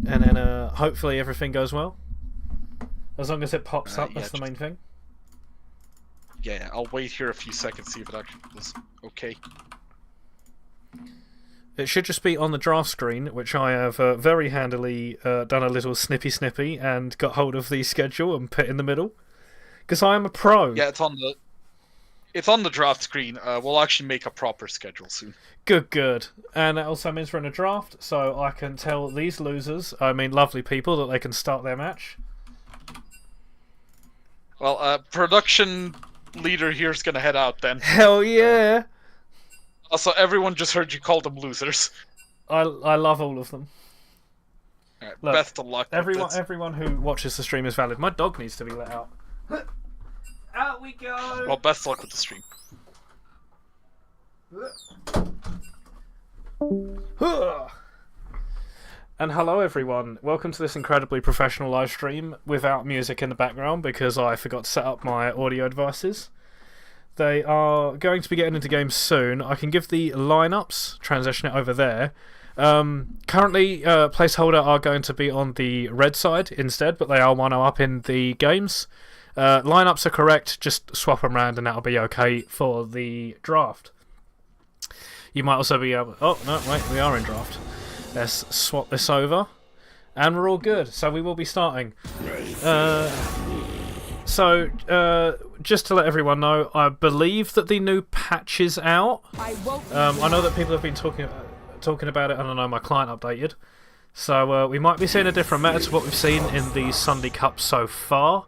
and then hopefully everything goes well. As long as it pops up, that's the main thing. Yeah, I'll wait here a few seconds, see if it actually was okay. It should just be on the draft screen, which I have very handily done a little snippy and got hold of the schedule and put in the middle. Because I am a pro. Yeah, it's on the draft screen. We'll actually make a proper schedule soon. Good. And it also means we're in a draft, so I can tell these losers, I mean lovely people, that they can start their match. Well, production leader here is gonna head out then. Hell yeah! Also, everyone just heard you call them losers. I love all of them. Right, Look, best of luck. Everyone who watches the stream is valid. My dog needs to be let out. Out we go! Well, best luck with the stream. And hello everyone, welcome to this incredibly professional live stream without music in the background because I forgot to set up my audio devices. They are going to be getting into games soon. I can give the lineups, transition it over there. Currently, placeholder are going to be on the red side instead, but they are 1-0 up in the games. Lineups are correct, just swap them around and that'll be okay for the draft. You might also be able... Oh, no, wait, we are in draft. Let's swap this over. And we're all good, so we will be starting. Just to let everyone know, I believe that the new patch is out. I know that people have been talking about it, and I know my client updated. So we might be seeing a different meta to what we've seen in the Sunday Cup so far.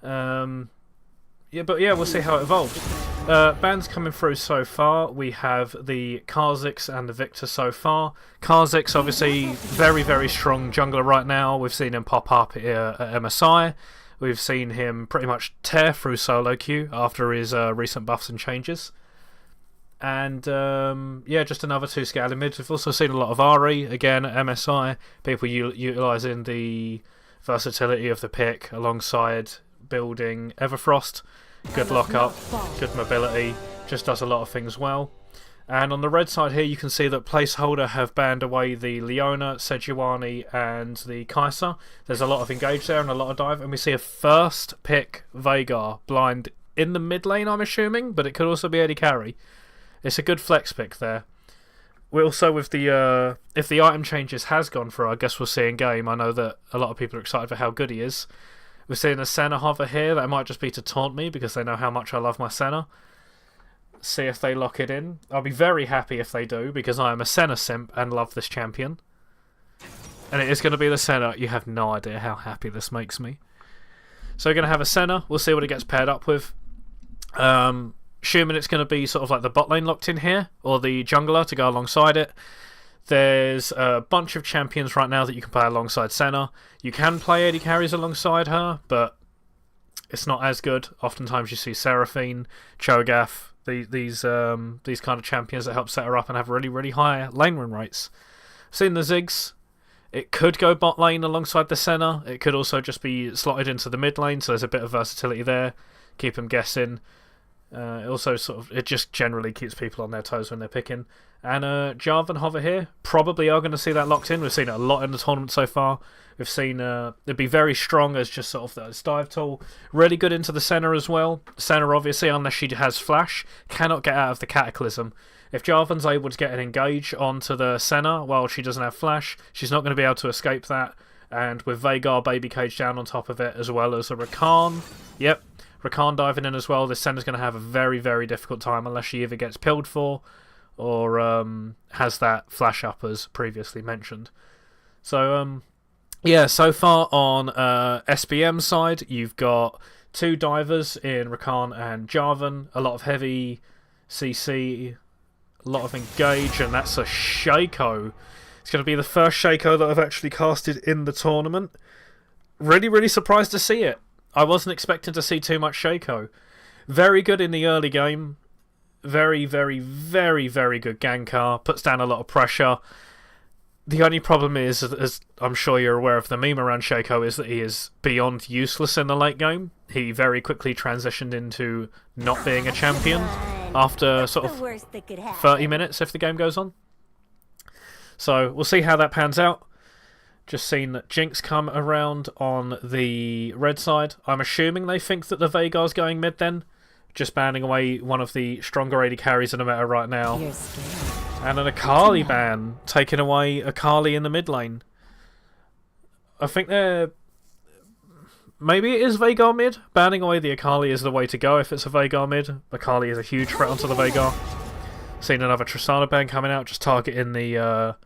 We'll see how it evolves. Bans coming through so far. We have the Kha'Zix and the Victor so far. Kha'Zix, obviously, very, very strong jungler right now. We've seen him pop up here at MSI. We've seen him pretty much tear through solo queue after his recent buffs and changes. And, just another 2 scaling mids. We've also seen a lot of Ari, again, at MSI. People utilising the versatility of the pick alongside building Everfrost. Good lockup, good mobility, just does a lot of things well. And on the red side here you can see that placeholder have banned away the Leona, Sejuani and the Kai'Sa. There's a lot of engage there and a lot of dive, and we see a first pick Veigar blind in the mid lane, I'm assuming, but it could also be AD carry. It's a good flex pick there. We also, with the if the item changes has gone through, I guess we'll see in game. I know that a lot of people are excited for how good he is. We're seeing a Senna hover here. That might just be to taunt me because they know how much I love my Senna. See if they lock it in. I'll be very happy if they do because I am a Senna simp and love this champion. And it is going to be the Senna. You have no idea how happy this makes me. So we're going to have a Senna. We'll see what it gets paired up with. Assuming it's going to be sort of like the bot lane locked in here or the jungler to go alongside it. There's a bunch of champions right now that you can play alongside Senna. You can play AD carries alongside her, but it's not as good. Oftentimes you see Seraphine, Cho'Gath, these kind of champions that help set her up and have really, really high lane run rates. Seen the Ziggs. It could go bot lane alongside the Senna. It could also just be slotted into the mid lane, so there's a bit of versatility there. Keep them guessing. It just generally keeps people on their toes when they're picking. And Jarvan hover here, probably are going to see that locked in. We've seen it a lot in the tournament so far. We've seen it'd be very strong as just sort of the dive tool. Really good into the Senna as well. Senna, obviously, unless she has flash, cannot get out of the Cataclysm. If Jarvan's able to get an engage onto the Senna while she doesn't have flash, she's not going to be able to escape that. And with Veigar baby cage down on top of it, as well as a Rakan. Yep. Rakan diving in as well, this Senna's going to have a very, very difficult time unless she either gets pilled for or has that flash up as previously mentioned. So, so far on SBM side, you've got 2 divers in Rakan and Jarvan, a lot of heavy CC, a lot of engage, and that's a Shaco. It's going to be the first Shaco that I've actually casted in the tournament. Really, really surprised to see it. I wasn't expecting to see too much Shaco. Very good in the early game. Very, very, very, very good gankar. Puts down a lot of pressure. The only problem is, as I'm sure you're aware of the meme around Shaco, is that he is beyond useless in the late game. He very quickly transitioned into not being a champion after sort of 30 minutes if the game goes on. So we'll see how that pans out. Just seen that Jinx come around on the red side. I'm assuming they think that the Veigar's going mid then. Just banning away one of the stronger AD carries in the meta right now. And an Akali ban, taking away Akali in the mid lane. I think they're... Maybe it is Veigar mid. Banning away the Akali is the way to go if it's a Veigar mid. Akali is a huge threat onto the Veigar. Seen another Tristana ban coming out, just targeting the...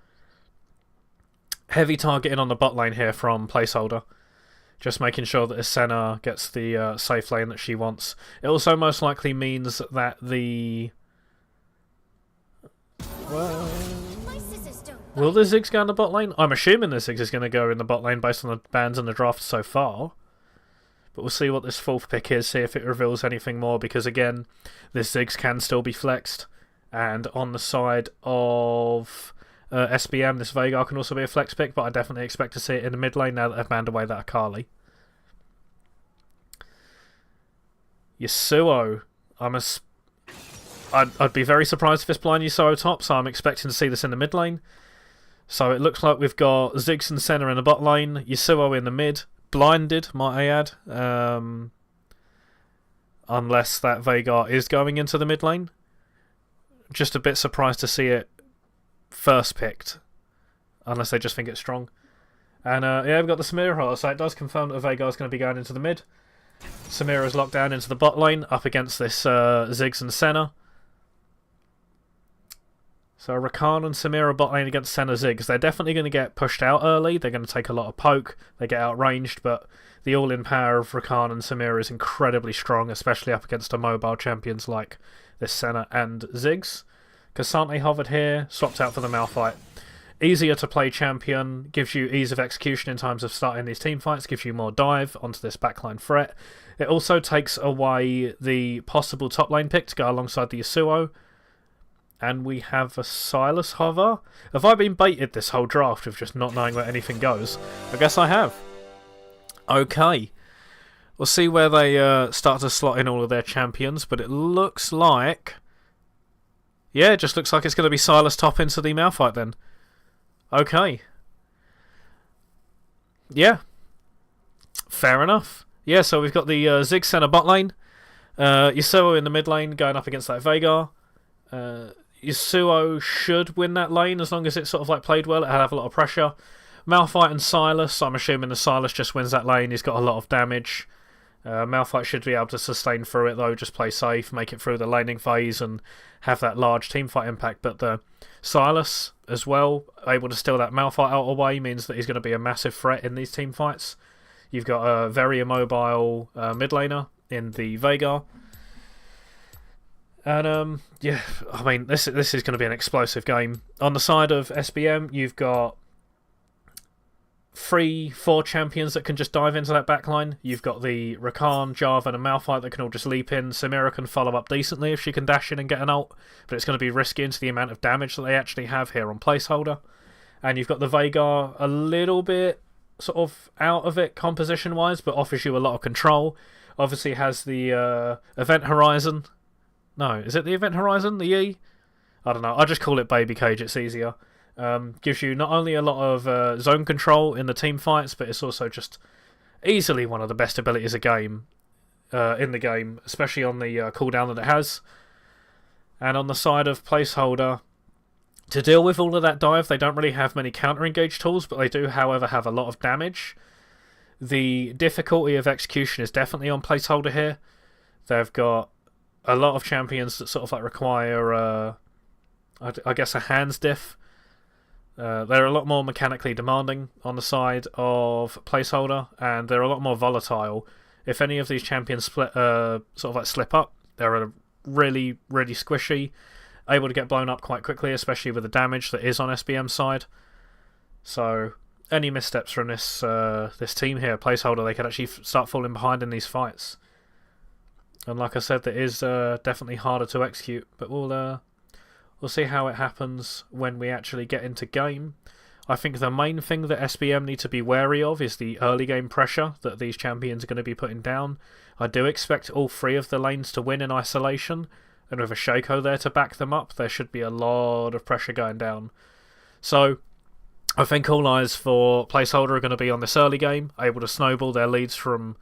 heavy targeting on the bot lane here from Placeholder. Just making sure that Senna gets the safe lane that she wants. It also most likely means that the... Well, will the Ziggs go in the bot lane? I'm assuming the Ziggs is going to go in the bot lane based on the bans in the draft so far. But we'll see what this fourth pick is, see if it reveals anything more, because again, this Ziggs can still be flexed. And on the side of SBM, this Veigar can also be a flex pick, but I definitely expect to see it in the mid lane now that they've banned away that Akali. Yasuo. I'd be very surprised if it's blind Yasuo top, so I'm expecting to see this in the mid lane. So it looks like we've got Ziggs and Senna in the bot lane, Yasuo in the mid, blinded, might I add. Unless that Veigar is going into the mid lane. Just a bit surprised to see it first picked, unless they just think it's strong. And yeah, we've got the Samira roller, so it does confirm that Veigar's going to be going into the mid. Samira's locked down into the bot lane, up against this Ziggs and Senna. So Rakan and Samira bot lane against Senna Ziggs. They're definitely going to get pushed out early. They're going to take a lot of poke. They get outranged, but the all-in power of Rakan and Samira is incredibly strong, especially up against a mobile champions like this Senna and Ziggs. Cassante hovered here, swapped out for the Malphite. Easier to play champion, gives you ease of execution in terms of starting these team fights, gives you more dive onto this backline threat. It also takes away the possible top lane pick to go alongside the Yasuo. And we have a Sylas hover. Have I been baited this whole draft of just not knowing where anything goes? I guess I have. Okay. We'll see where they start to slot in all of their champions, but it looks like... Yeah, it just looks like it's going to be Sylas top into the Malphite then. Okay. Yeah. Fair enough. Yeah, so we've got the Ziggs Senna bot lane. Yasuo in the mid lane going up against that Veigar. Yasuo should win that lane as long as it's sort of like played well. It'll have a lot of pressure. Malphite and Sylas. I'm assuming the Sylas just wins that lane. He's got a lot of damage. Malphite should be able to sustain through it though, just play safe, make it through the laning phase and have that large teamfight impact. But the Sylas as well, able to steal that Malphite out of the way, means that he's going to be a massive threat in these team fights. You've got a very immobile mid laner in the Veigar. And yeah, I mean, this is going to be an explosive game. On the side of SBM, you've got 3-4 champions that can just dive into that backline. You've got the Rakan, Jarvan and Malphite that can all just leap in. Samira can follow up decently if she can dash in and get an ult, but it's going to be risky into the amount of damage that they actually have here on Placeholder. And you've got the Veigar a little bit sort of out of it composition-wise, but offers you a lot of control. Obviously has the Event Horizon. No, is it the Event Horizon? The E? I don't know. I just call it Baby Cage, it's easier. Gives you not only a lot of zone control in the team fights, but it's also just easily one of the best abilities in the game, especially on the cooldown that it has. And on the side of Placeholder, to deal with all of that dive, they don't really have many counter-engage tools, but they do, however, have a lot of damage. The difficulty of execution is definitely on Placeholder here. They've got a lot of champions that sort of like require, I guess, a hands diff. They're a lot more mechanically demanding on the side of Placeholder, and they're a lot more volatile. If any of these champions sort of like slip up, they're really, really squishy, able to get blown up quite quickly, especially with the damage that is on SBM's side. So any missteps from this team here, Placeholder, they could actually start falling behind in these fights. And like I said, that is definitely harder to execute, but we'll see how it happens when we actually get into game. I think the main thing that SBM need to be wary of is the early game pressure that these champions are going to be putting down. I do expect all 3 of the lanes to win in isolation, and with a Shaco there to back them up, there should be a lot of pressure going down. So I think all eyes for Placeholder are going to be on this early game, able to snowball their leads from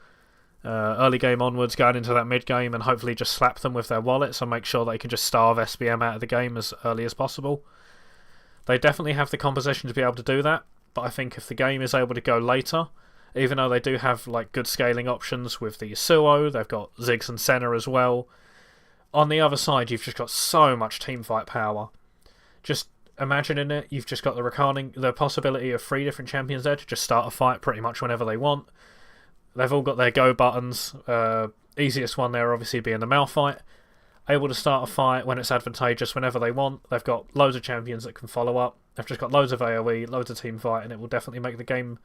early game onwards, going into that mid game, and hopefully just slap them with their wallets and make sure they can just starve SBM out of the game as early as possible. They definitely have the composition to be able to do that, but I think if the game is able to go later, even though they do have like good scaling options with the Yasuo, they've got Ziggs and Senna as well. On the other side, you've just got so much teamfight power. Just imagining it, you've just got the possibility of 3 different champions there to just start a fight pretty much whenever they want. They've all got their go buttons. Easiest one there obviously being the Malphite. Able to start a fight when it's advantageous whenever they want. They've got loads of champions that can follow up. They've just got loads of AoE, loads of team fight, and it will definitely make the game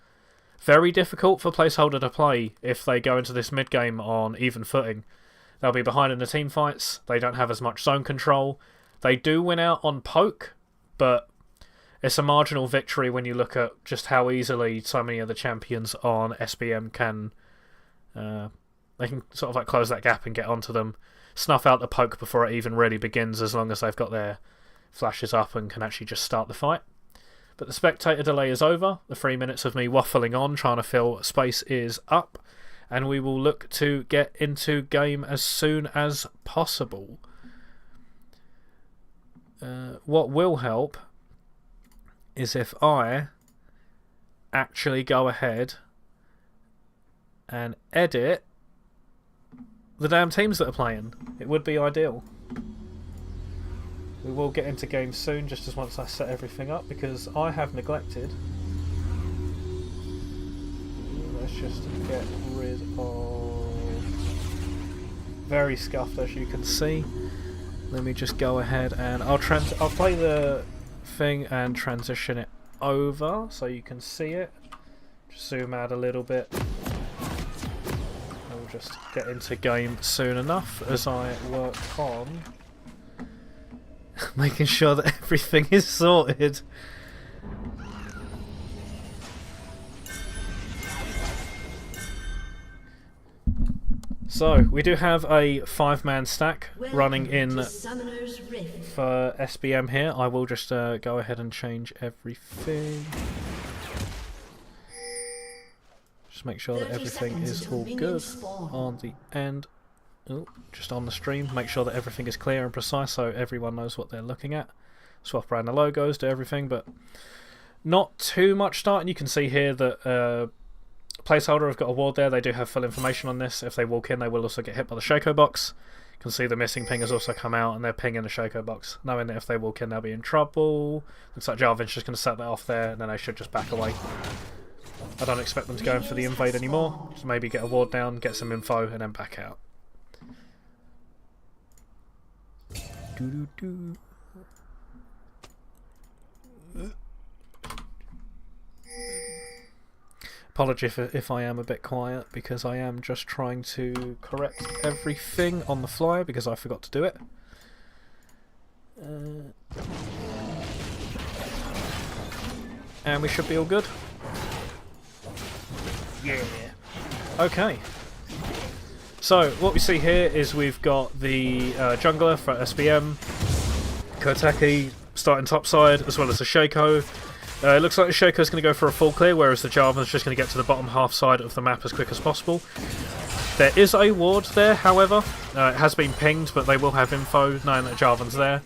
very difficult for Placeholder to play if they go into this mid game on even footing. They'll be behind in the team fights. They don't have as much zone control. They do win out on poke, but it's a marginal victory when you look at just how easily so many of the champions on SBM can they can sort of like close that gap and get onto them, snuff out the poke before it even really begins, as long as they've got their flashes up and can actually just start the fight. But the spectator delay is over. The 3 minutes of me waffling on trying to fill space is up, and we will look to get into game as soon as possible. What will help is if I actually go ahead and edit the damn teams that are playing. It would be ideal. We will get into game soon, just as once I set everything up, because I have neglected. Let's just get rid of... Very scuffed, as you can see. Let me just go ahead and I'll play the thing and transition it over so you can see it. Just zoom out a little bit. We'll just get into game soon enough as I work on making sure that everything is sorted. So, we do have a 5-man stack running in for SBM here. I will just go ahead and change everything. Just make sure that everything is all good on the end. Oh, just on the stream. Make sure that everything is clear and precise so everyone knows what they're looking at. Swap around the logos, do everything, but not too much starting. You can see here that Placeholder have got a ward there. They do have full information on this. If they walk in, they will also get hit by the Shaco box. You can see the missing ping has also come out, and they're pinging the Shaco box, knowing that if they walk in, they'll be in trouble. Looks like Jarvan's just going to set that off there, and then they should just back away. I don't expect them to go in for the invade anymore. Just maybe get a ward down, get some info, and then back out. Doo-doo-doo. Apologies if I am a bit quiet, because I am just trying to correct everything on the fly because I forgot to do it. And we should be all good. Yeah. Okay. So, what we see here is we've got the jungler for SBM, Koteki starting topside, as well as the Shaco. It looks like the Shaco is going to go for a full clear, whereas the Jarvan's just going to get to the bottom half side of the map as quick as possible. There is a ward there, however. It has been pinged, but they will have info knowing that Jarvan's there.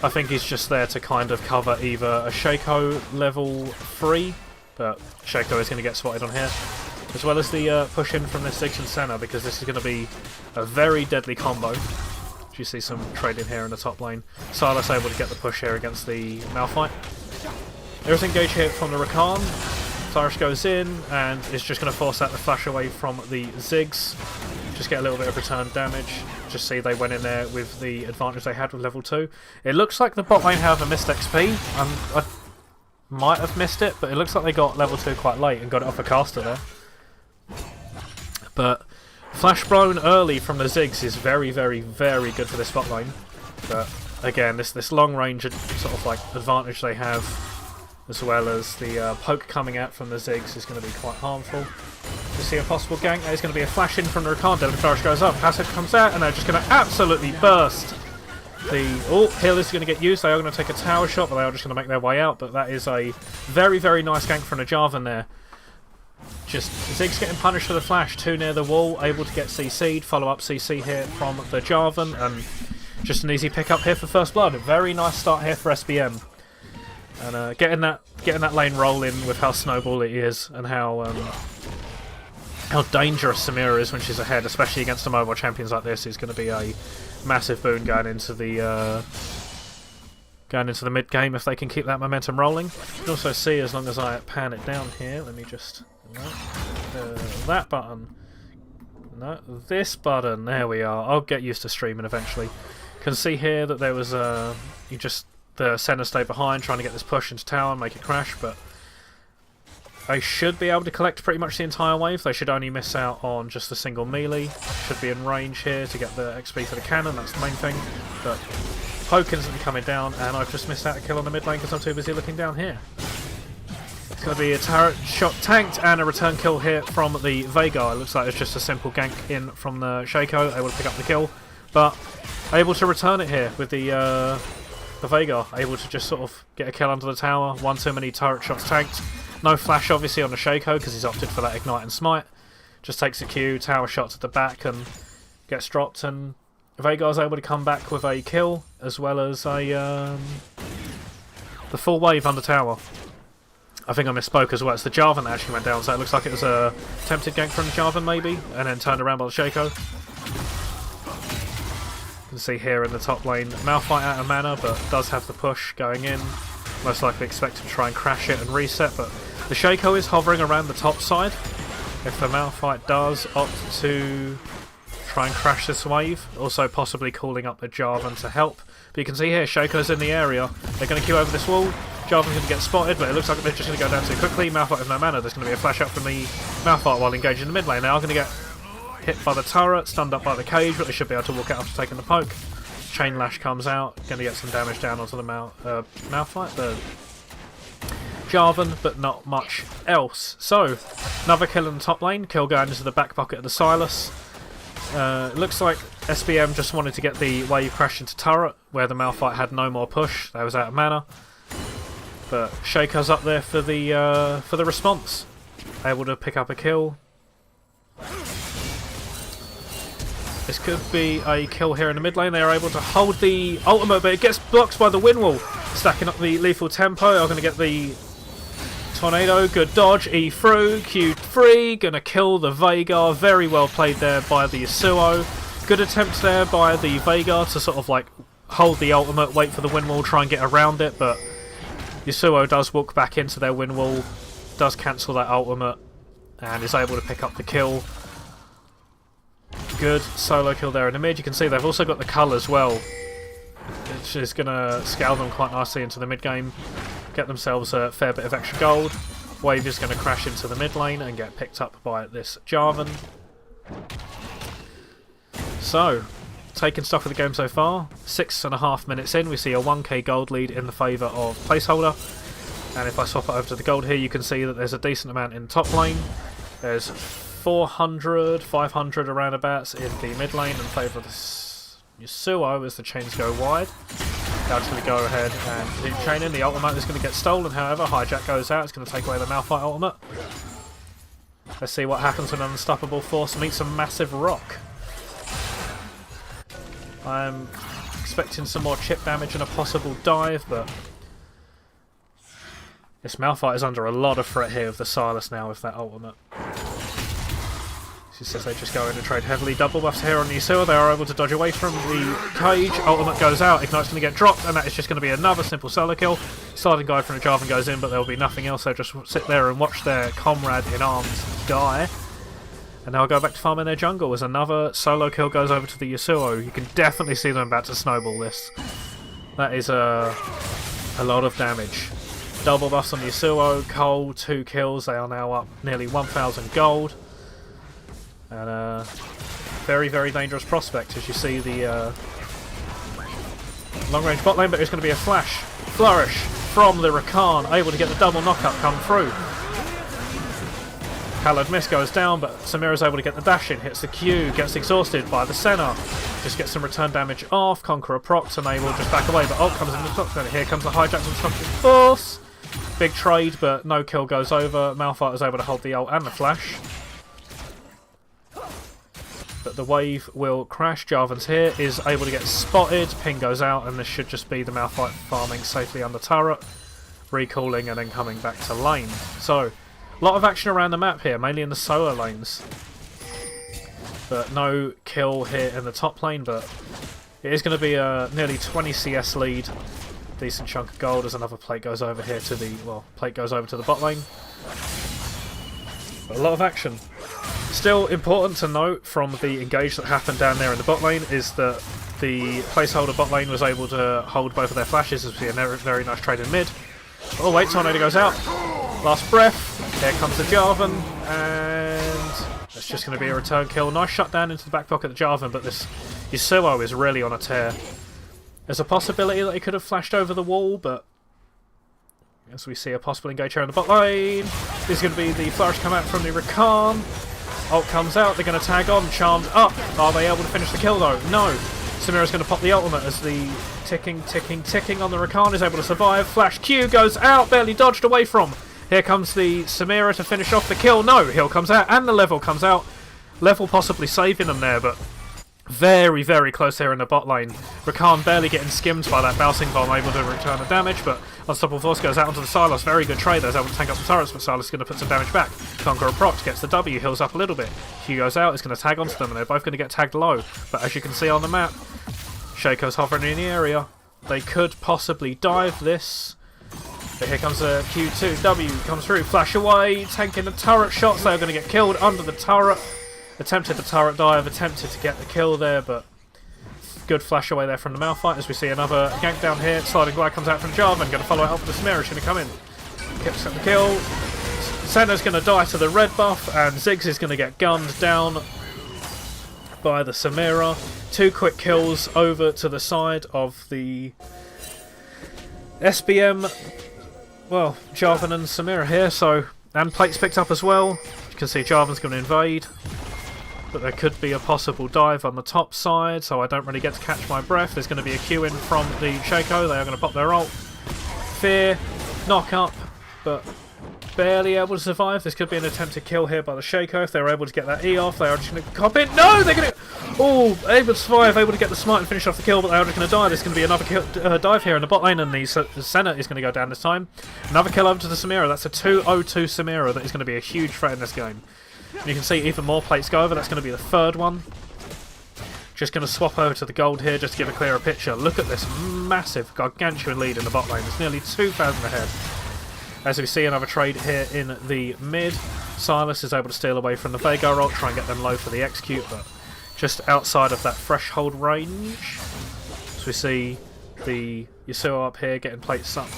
I think he's just there to kind of cover either a Shaco level 3, but Shaco is going to get spotted on here, as well as the push in from this Ziggs and Senna, because this is going to be a very deadly combo. You see some trading here in the top lane. Silas able to get the push here against the Malphite. There is engage here from the Rakan. Cyrus goes in and is just going to force out the flash away from the Ziggs. Just get a little bit of return damage. Just see they went in there with the advantage they had with level 2. It looks like the bot lane however missed XP. I might have missed it, but it looks like they got level 2 quite late and got it off a caster there. But flash blown early from the Ziggs is very, very, very good for this bot lane. But again, this long range sort of like advantage they have, as well as the poke coming out from the Ziggs, is going to be quite harmful. You see a possible gank. There's going to be a flash in from the Rakan. Devin Flourish goes up. Hazard comes out, and they're just going to absolutely burst Heal is going to get used. They are going to take a tower shot, but they are just going to make their way out. But that is a very, very nice gank from the Jarvan there. Just Ziggs getting punished for the flash, too near the wall, able to get CC'd, follow up CC here from the Jarvan, and just an easy pick up here for first blood. A very nice start here for SBM. And getting that lane rolling with how snowball it is and how dangerous Samira is when she's ahead, especially against the mobile champions like this, is going to be a massive boon going into the mid game if they can keep that momentum rolling. You can also see, as long as I pan it down here, let me just that button. No, this button. There we are. I'll get used to streaming eventually. Can see here that there was the center stay behind, trying to get this push into tower and make it crash, but they should be able to collect pretty much the entire wave. They should only miss out on just the single melee. Should be in range here to get the XP for the cannon, that's the main thing. But poke instantly coming down, and I've just missed out a kill on the mid lane because I'm too busy looking down here. It's going to be a turret shot tanked and a return kill here from the Veigar. It looks like it's just a simple gank in from the Shaco, able to pick up the kill, but able to return it here with the Veigar, able to just sort of get a kill under the tower. One too many turret shots tanked. No flash obviously on the Shaco because he's opted for that ignite and smite. Just takes a Q, tower shots at the back and gets dropped, and Veigar's able to come back with a kill as well as the full wave under tower. I think I misspoke as well. It's the Jarvan that actually went down, so it looks like it was a attempted gank from the Jarvan maybe, and then turned around by the Shaco. You can see here in the top lane, Malphite out of mana, but does have the push going in. Most likely expect to try and crash it and reset, but the Shaco is hovering around the top side. If the Malphite does opt to try and crash this wave, also possibly calling up the Jarvan to help. But you can see here, Shaco's in the area. They're going to queue over this wall. Jarvan's going to get spotted, but it looks like they're just going to go down too quickly. Malphite with no mana. There's going to be a flash up from the Malphite while engaging the mid lane. They are going to get hit by the turret, stunned up by the cage, but they should be able to walk out after taking the poke. Chain Lash comes out, going to get some damage down onto the Malphite, the Jarvan, but not much else. So, another kill in the top lane, kill going into the back pocket of the Silas. It looks like SBM just wanted to get the wave crash into turret, where the Malphite had no more push, they was out of mana. But Shaco's up there for the response, able to pick up a kill. This could be a kill here in the mid lane. They are able to hold the ultimate, but it gets blocked by the wind wall. Stacking up the lethal tempo. Are going to get the tornado. Good dodge. E through. Q3. Going to kill the Veigar. Very well played there by the Yasuo. Good attempt there by the Veigar to sort of like hold the ultimate, wait for the wind wall, try and get around it. But Yasuo does walk back into their wind wall, does cancel that ultimate, and is able to pick up the kill. Good solo kill there in the mid. You can see they've also got the cull as well, which is going to scale them quite nicely into the mid game, get themselves a fair bit of extra gold. Wave is going to crash into the mid lane and get picked up by this Jarvan. So, taking stock of the game so far, 6.5 minutes in, we see a 1k gold lead in the favour of Placeholder. And if I swap it over to the gold here, you can see that there's a decent amount in top lane. There's 400, 500 around abouts in the mid lane in favour of the Yasuo as the chains go wide. They'll actually go ahead and keep chaining. The ultimate is going to get stolen, however. Hijack goes out, it's going to take away the Malphite ultimate. Let's see what happens when an unstoppable force meets a massive rock. I'm expecting some more chip damage and a possible dive, but this Malphite is under a lot of threat here with the Silas now with that ultimate. She says they just go in and trade heavily. Double buffs here on the Yasuo. They are able to dodge away from the cage. Ultimate goes out. Ignite's going to get dropped, and that is just going to be another simple solo kill. Starting guide from the Jarvan goes in, but there will be nothing else. They'll just sit there and watch their comrade in arms die. And they'll go back to farming their jungle as another solo kill goes over to the Yasuo. You can definitely see them about to snowball this. That is a lot of damage. Double buffs on the Yasuo. Cole, 2 kills. They are now up nearly 1,000 gold. And a very, very dangerous prospect as you see the long range bot lane, but there's going to be a flourish from the Rakan, able to get the double knockup come through. Pallid Mist goes down, but Samira's able to get the dash in, hits the Q, gets exhausted by the Senna. Just gets some return damage off, Conqueror procs, and they will just back away, but ult comes in the top corner. Here comes the hijack from Destructive Force. Big trade, but no kill goes over. Malphite is able to hold the ult and the flash. But the wave will crash. Jarvan's here, is able to get spotted. Ping goes out, and this should just be the Malphite farming safely under turret, recalling and then coming back to lane. So, a lot of action around the map here, mainly in the solo lanes. But no kill here in the top lane, but it is going to be a nearly 20 CS lead. Decent chunk of gold as another plate goes over here to the, well, plate goes over to the bot lane. But a lot of action. Still important to note from the engage that happened down there in the bot lane is that the placeholder bot lane was able to hold both of their flashes, as we see a very nice trade in mid. Oh wait, Tornado goes out. Last breath. Here comes the Jarvan, and it's just going to be a return kill. Nice shutdown into the back pocket of the Jarvan, but this Yasuo is really on a tear. There's a possibility that he could have flashed over the wall, but as we see a possible engage here in the bot lane, there's going to be the flourish come out from the Rakan. Ult comes out, they're going to tag on, charmed up. Are they able to finish the kill though? No. Samira's going to pop the ultimate as the ticking on the Rakan is able to survive. Flash Q goes out, barely dodged away from. Here comes the Samira to finish off the kill. No, heal comes out and the level comes out. Level possibly saving them there, but very, very close here in the bot lane. Rakan barely getting skimmed by that bouncing bomb, able to return the damage, but Unstoppable Force goes out onto the Sylas. Very good trade there, is able to tank up the turrets, but Sylas is going to put some damage back. Conqueror procs, gets the W, heals up a little bit. Q goes out, is going to tag onto them, and they're both going to get tagged low. But as you can see on the map, Shaco's hovering in the area. They could possibly dive this. But here comes a Q2, W comes through, flash away, tanking the turret shots. They're going to get killed under the turret. Attempted the turret dive, attempted to get the kill there, but good flash away there from the Malphite as we see another gank down here. Sliding glide comes out from Jarvan, going to follow it up with the Samira, going to come in. Gets the kill. Senna's going to die to the red buff, and Ziggs is going to get gunned down by the Samira. Two quick kills over to the side of the SBM. Well, Jarvan and Samira here, so, and plates picked up as well. You can see Jarvan's going to invade, but there could be a possible dive on the top side, so I don't really get to catch my breath. There's going to be a Q in from the Shaco. They are going to pop their ult. Fear, knock up, but barely able to survive. This could be an attempted kill here by the Shaco. If they're able to get that E off, they are just going to cop in. No, they're going to... Oh, able to survive, able to get the smite and finish off the kill, but they are just going to die. There's going to be another kill, dive here in the bot lane, and the Senna is going to go down this time. Another kill over to the Samira. That's a 2-0-2 Samira. That is going to be a huge threat in this game. And you can see even more plates go over. That's going to be the third one. Just going to swap over to the gold here just to give a clearer picture. Look at this massive, gargantuan lead in the bot lane. It's nearly 2,000 ahead. As we see another trade here in the mid. Sylas is able to steal away from the Veigar ult, try and get them low for the execute, but just outside of that threshold range. So we see the Yasuo up here getting plates up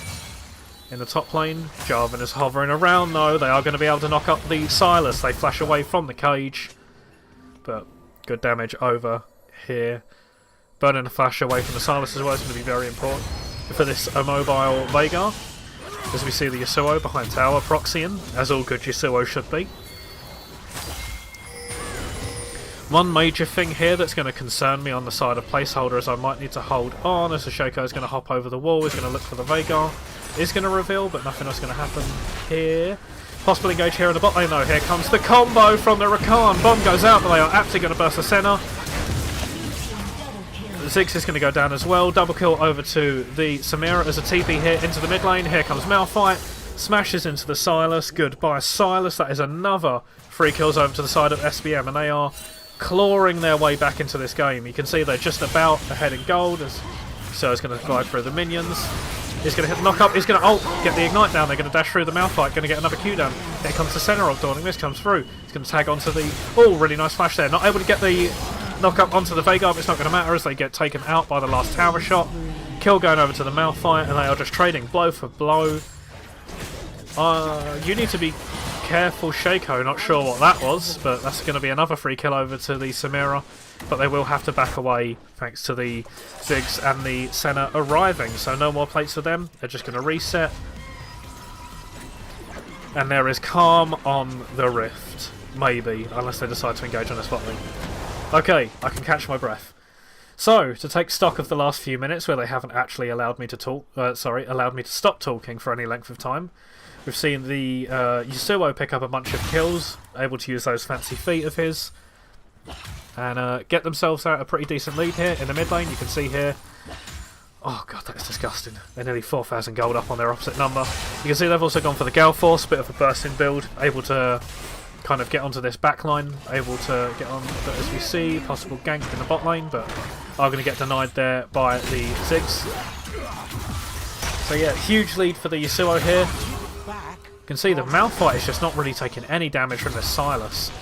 in the top lane. Jarvan is hovering around though. They are going to be able to knock up the Sylas. They flash away from the cage, but good damage over here. Burning the flash away from the Sylas as well is going to be very important for this immobile Veigar. As we see the Yasuo behind tower proxying, as all good Yasuo should be. One major thing here that's going to concern me on the side of placeholder is I might need to hold on as the Shaco is going to hop over the wall. He's going to look for the Veigar. Is going to reveal, but nothing else going to happen here. Possible engage here in the bot lane though. Here comes the combo from the Rakan. Bomb goes out, but they are absolutely going to burst the Senna. Ziggs is going to go down as well. Double kill over to the Samira as a TP here into the mid lane. Here comes Malphite. Smashes into the Sylas. Goodbye Sylas. That is another 3 kills over to the side of SBM, and they are clawing their way back into this game. You can see they're just about ahead in gold. So he's going to glide through the minions. He's going to hit the knock up. He's going to ult, get the ignite down. They're going to dash through the Malphite. Going to get another Q down. Here comes the center of Dawning Mist comes through. He's going to tag onto the... Oh, really nice flash there. Not able to get the knock up onto the Veigar, but it's not going to matter as they get taken out by the last tower shot. Kill going over to the Malphite, and they are just trading blow for blow. You need to be careful, Shaco. Not sure what that was, but that's going to be another free kill over to the Samira. But they will have to back away thanks to the Ziggs and the Senna arriving. So no more plates for them. They're just going to reset. And there is calm on the rift. Maybe, unless they decide to engage on this bot lane. Okay, I can catch my breath. So, to take stock of the last few minutes where they haven't actually allowed me to talk, allowed me to stop talking for any length of time, we've seen the Yasuo pick up a bunch of kills, able to use those fancy feet of his, and get themselves out a pretty decent lead here in the mid lane. You can see here, oh god, that is disgusting. They're nearly 4,000 gold up on their opposite number. You can see they've also gone for the Gale Force, bit of a bursting build, able to kind of get onto this back line, able to get on, but as we see, possible gank in the bot lane, but are going to get denied there by the Ziggs. So yeah, huge lead for the Yasuo here. You can see the Malphite is just not really taking any damage from this Sylas.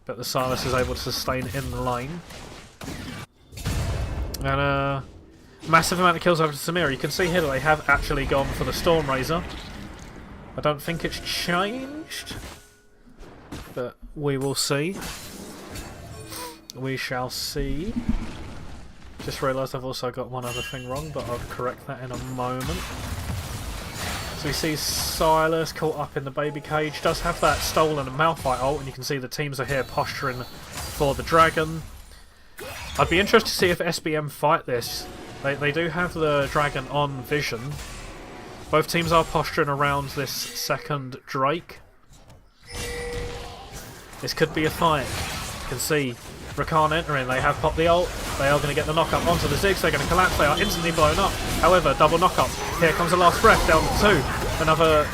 But the Sylas is able to sustain in the lane. And massive amount of kills over to Samira. You can see here that they have actually gone for the Stormrazor. I don't think it's changed, but we will see. We shall see. Just realised I've also got one other thing wrong, but I'll correct that in a moment. So we see Sylas caught up in the baby cage. Does have that stolen Malphite ult, and you can see the teams are here posturing for the dragon. I'd be interested to see if SBM fight this. They do have the dragon on vision. Both teams are posturing around this second Drake. This could be a fight. You can see Rakan entering. They have popped the ult. They are going to get the knock-up onto the Ziggs. They're going to collapse. They are instantly blown up. However, double knock-up. Here comes the last breath. Down to 2. Another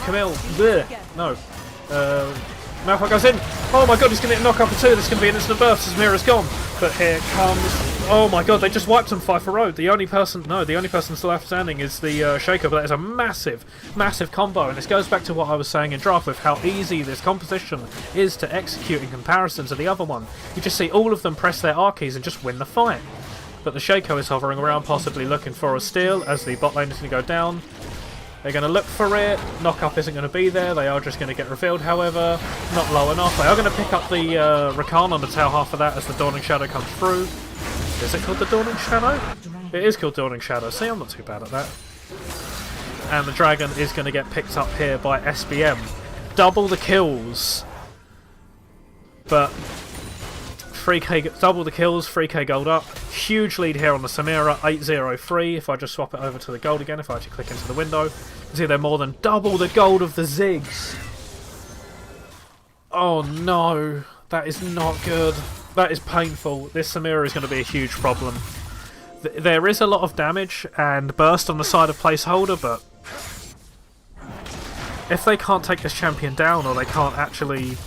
Camille. Blech. No. Malphite goes in. Oh my god, he's going to get a knock-up for 2. This is going to be an instant burst as Mira's gone. But here comes... Oh my god, they just wiped them 5 for road. The only person still left standing is the Shaker, but that is a massive, massive combo. And this goes back to what I was saying in draft with how easy this composition is to execute in comparison to the other one. You just see all of them press their R keys and just win the fight. But the Shaker is hovering around, possibly looking for a steal as the bot lane is going to go down. They're going to look for it. Knock-up isn't going to be there. They are just going to get revealed, however. Not low enough. They are going to pick up the Rakan on the tail half of that as the Dawning Shadow comes through. Is it called the Dawning Shadow? It is called Dawning Shadow. See, I'm not too bad at that. And the dragon is going to get picked up here by SBM. Double the kills. But 3k, double the kills, 3k gold up. Huge lead here on the Samira, 803. If I just swap it over to the gold again, if I actually click into the window, you can see they're more than double the gold of the Ziggs. Oh no, that is not good. That is painful. This Samira is going to be a huge problem. There is a lot of damage and burst on the side of placeholder, but if they can't take this champion down, or they can't actually,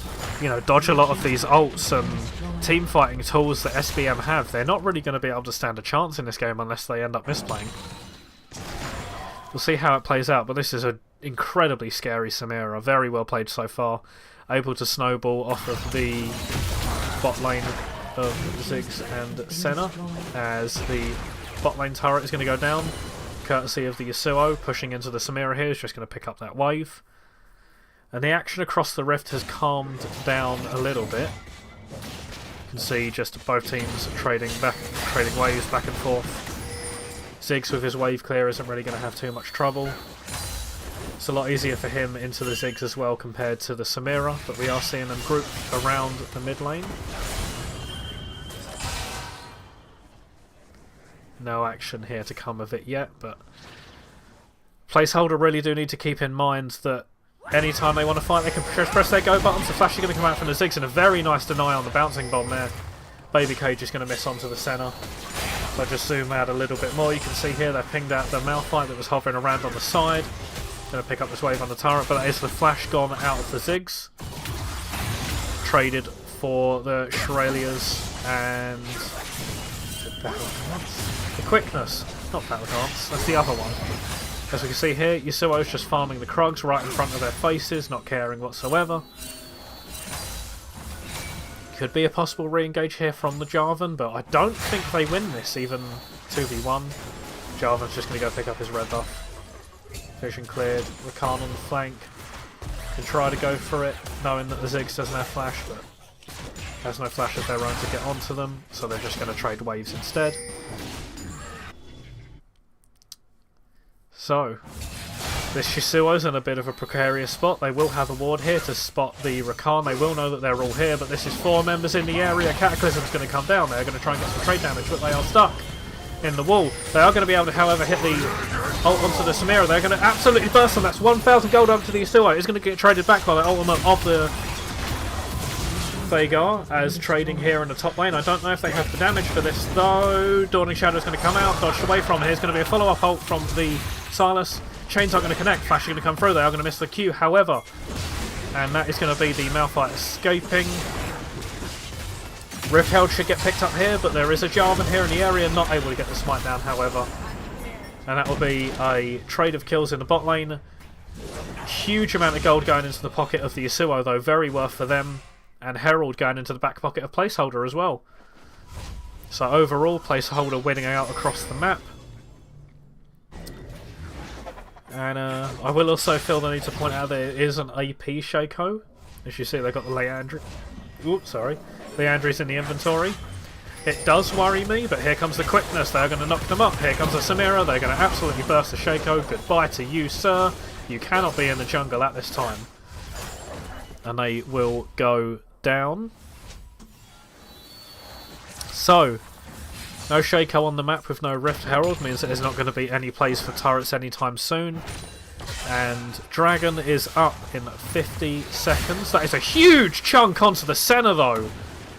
you know, dodge a lot of these ults and team fighting tools that SBM have, they're not really going to be able to stand a chance in this game unless they end up misplaying. We'll see how it plays out, but this is an incredibly scary Samira. Very well played so far. Able to snowball off of the bot lane of Ziggs and Senna as the bot lane turret is going to go down, courtesy of the Yasuo pushing into the Samira here. Is just going to pick up that wave. And the action across the rift has calmed down a little bit. You can see just both teams trading waves back and forth. Ziggs with his wave clear isn't really going to have too much trouble. It's a lot easier for him into the Ziggs as well compared to the Samira, but we are seeing them group around the mid lane. No action here to come of it yet, but placeholder really do need to keep in mind that anytime they want to fight, they can press their go buttons. The flash is going to come out from the Ziggs, and a very nice deny on the bouncing bomb there. Baby Cage is going to miss onto the Senna. If I just zoom out a little bit more, you can see here they've pinged out the Malphite that was hovering around on the side. Going to pick up this wave on the turret, but that is the flash gone out of the Ziggs. Traded for the Shurelias and the quickness. Not Battle Dance, that's the other one. As we can see here, Yasuo's just farming the Krugs right in front of their faces, not caring whatsoever. Could be a possible re-engage here from the Jarvan, but I don't think they win this, even 2v1. Jarvan's just going to go pick up his red buff. Vision cleared, Rakan on the flank. Can try to go for it, knowing that the Ziggs doesn't have flash, but has no flash of their own to get onto them, so they're just going to trade waves instead. So, This Shisuo's in a bit of a precarious spot. They will have a ward here to spot the Rakan. They will know that they're all here, but this is 4 members in the area. Cataclysm's going to come down. They're going to try and get some trade damage, but they are stuck in the wall. They are going to be able to, however, hit the ult onto the Samira. They're going to absolutely burst them. That's 1,000 gold over to the Yasuo. It's going to get traded back by the ultimate of the Veigar as trading here in the top lane. I don't know if they have the damage for this, though. Dawning Shadow's going to come out, dodged away from. Here's going to be a follow-up ult from the Silas. Chains aren't going to connect. Flash are going to come through. They are going to miss the Q, however. And that is going to be the Malphite escaping. Rift Herald should get picked up here, but there is a Jarvan here in the area, not able to get the smite down, however. And that will be a trade of kills in the bot lane. Huge amount of gold going into the pocket of the Yasuo, though. Very worth for them. And Herald going into the back pocket of Placeholder as well. So overall, Placeholder winning out across the map. And I will also feel the need to point out there is an AP Shaco. As you see, they've got the Leandry. Oops, sorry. Leandry's in the inventory. It does worry me, but here comes the quickness. They're going to knock them up. Here comes the Samira. They're going to absolutely burst the Shaco. Goodbye to you, sir. You cannot be in the jungle at this time. And they will go down. So, no Shaco on the map with no Rift Herald means that there's not going to be any plays for turrets anytime soon. And Dragon is up in 50 seconds. That is a huge chunk onto the center, though.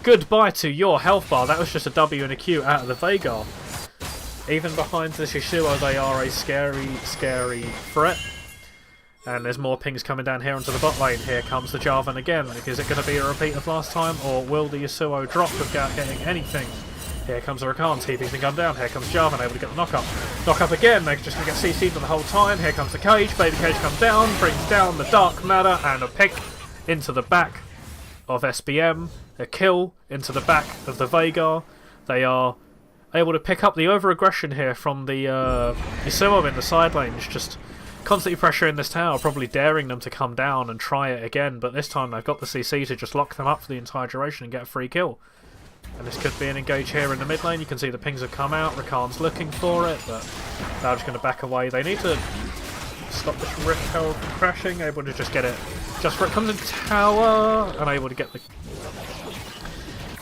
Goodbye to your health bar. That was just a W and a Q out of the Veigar. Even behind the Yasuo, they are a scary, scary threat. And there's more pings coming down here onto the bot lane. Here comes the Jarvan again. Is it going to be a repeat of last time, or will the Yasuo drop without getting anything? Here comes the Rakan, TP's can come down. Here comes Jarvan, able to get the knock up. Knock up again, they're just going to get CC'd the whole time. Here comes the Cage, Baby Cage comes down, brings down the Dark Matter, and a pick into the back of SBM. A kill into the back of the Veigar. They are able to pick up the over-aggression here from the Yasuo in the side lanes, just constantly pressuring this tower, probably daring them to come down and try it again, but this time they've got the CC to just lock them up for the entire duration and get a free kill. And this could be an engage here in the mid lane. You can see the pings have come out. Rakan's looking for it, but they're just going to back away. They need to stop this Rift Herald from crashing. Able to just get it just for it comes in tower. And able to get the...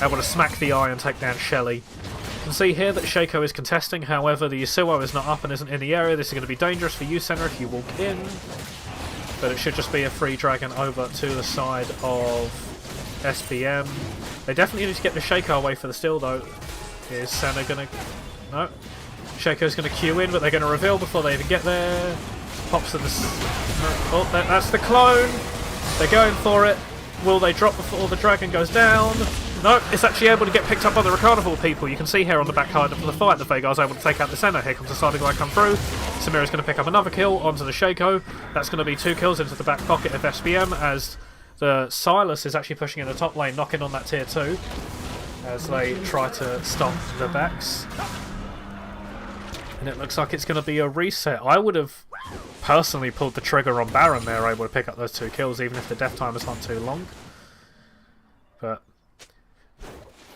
able to smack the eye and take down Shelly. You can see here that Shaco is contesting. However, the Yasuo is not up and isn't in the area. This is going to be dangerous for you, Senna, if you walk in. But it should just be a free dragon over to the side of SBM. They definitely need to get the Shaco away for the steal, though. Is Senna going to... no. Shaco's going to queue in, but they're going to reveal before they even get there. Pops to the... oh, that's the clone. They're going for it. Will they drop before the dragon goes down? No, it's actually able to get picked up by the Rakan people. You can see here on the back side of the fight, the Veigar's able to take out the Senna. Here comes the Siding Guy come through. Samira's going to pick up another kill onto the Shaco. That's going to be 2 kills into the back pocket of SBM as the Silas is actually pushing in the top lane, knocking on that tier 2 as they try to stop the backs. And it looks like it's going to be a reset. I would have personally pulled the trigger on Baron there, able to pick up those 2 kills, even if the death time is not too long. But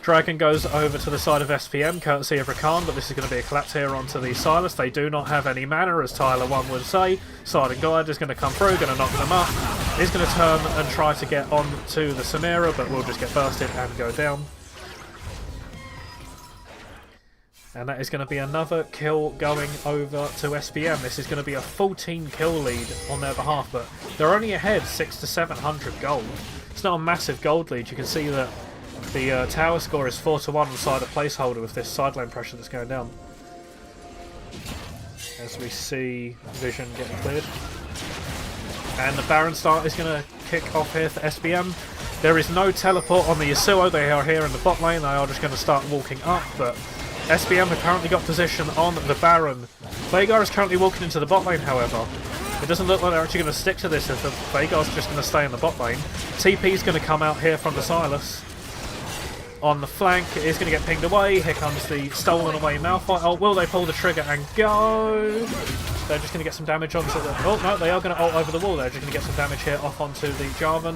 Dragon goes over to the side of SPM, courtesy of Rakan, but this is going to be a collapse here onto the Silas. They do not have any mana, as Tyler 1 would say. Siding Guide is going to come through, going to knock them up. He's going to turn and try to get on to the Samira, but will just get bursted and go down. And that is going to be another kill going over to SPM. This is going to be a 14 kill lead on their behalf, but they're only ahead 600 to 700 gold. It's not a massive gold lead. You can see that the tower score is 4 to 1 on the side of Placeholder with this side lane pressure that's going down. As we see Vision get cleared. And the Baron start is going to kick off here for SBM. There is no teleport on the Yasuo. They are here in the bot lane. They are just going to start walking up, but SBM have currently got position on the Baron. Veigar is currently walking into the bot lane, however. It doesn't look like they're actually going to stick to this if the Veigar's just going to stay in the bot lane. TP is going to come out here from the Silas. On the flank, it is going to get pinged away. Here comes the stolen away Malphite. Oh, will they pull the trigger and go? They're just going to get some damage onto the... oh, no, they are going to ult over the wall. They're just going to get some damage here off onto the Jarvan.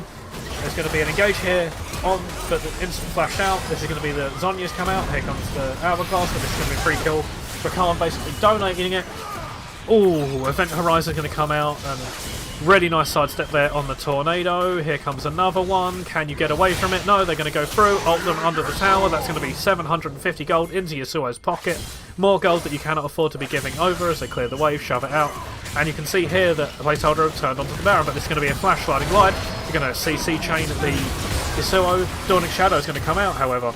There's going to be an engage here on, but the instant flash out. This is going to be the Zhonya's come out. Here comes the Hourglass, but this is going to be a free kill. Rakan basically donating it. Oh, Event Horizon going to come out, and really nice sidestep there on the Tornado. Here comes another one. Can you get away from it? No, they're going to go through. Ult them under the tower. That's going to be 750 gold into Yasuo's pocket. More gold that you cannot afford to be giving over as they clear the wave, shove it out. And you can see here that the placeholder have turned onto the Baron, but this is going to be a flash sliding glide. You're going to CC chain the Yasuo. Dawning Shadow is going to come out, however.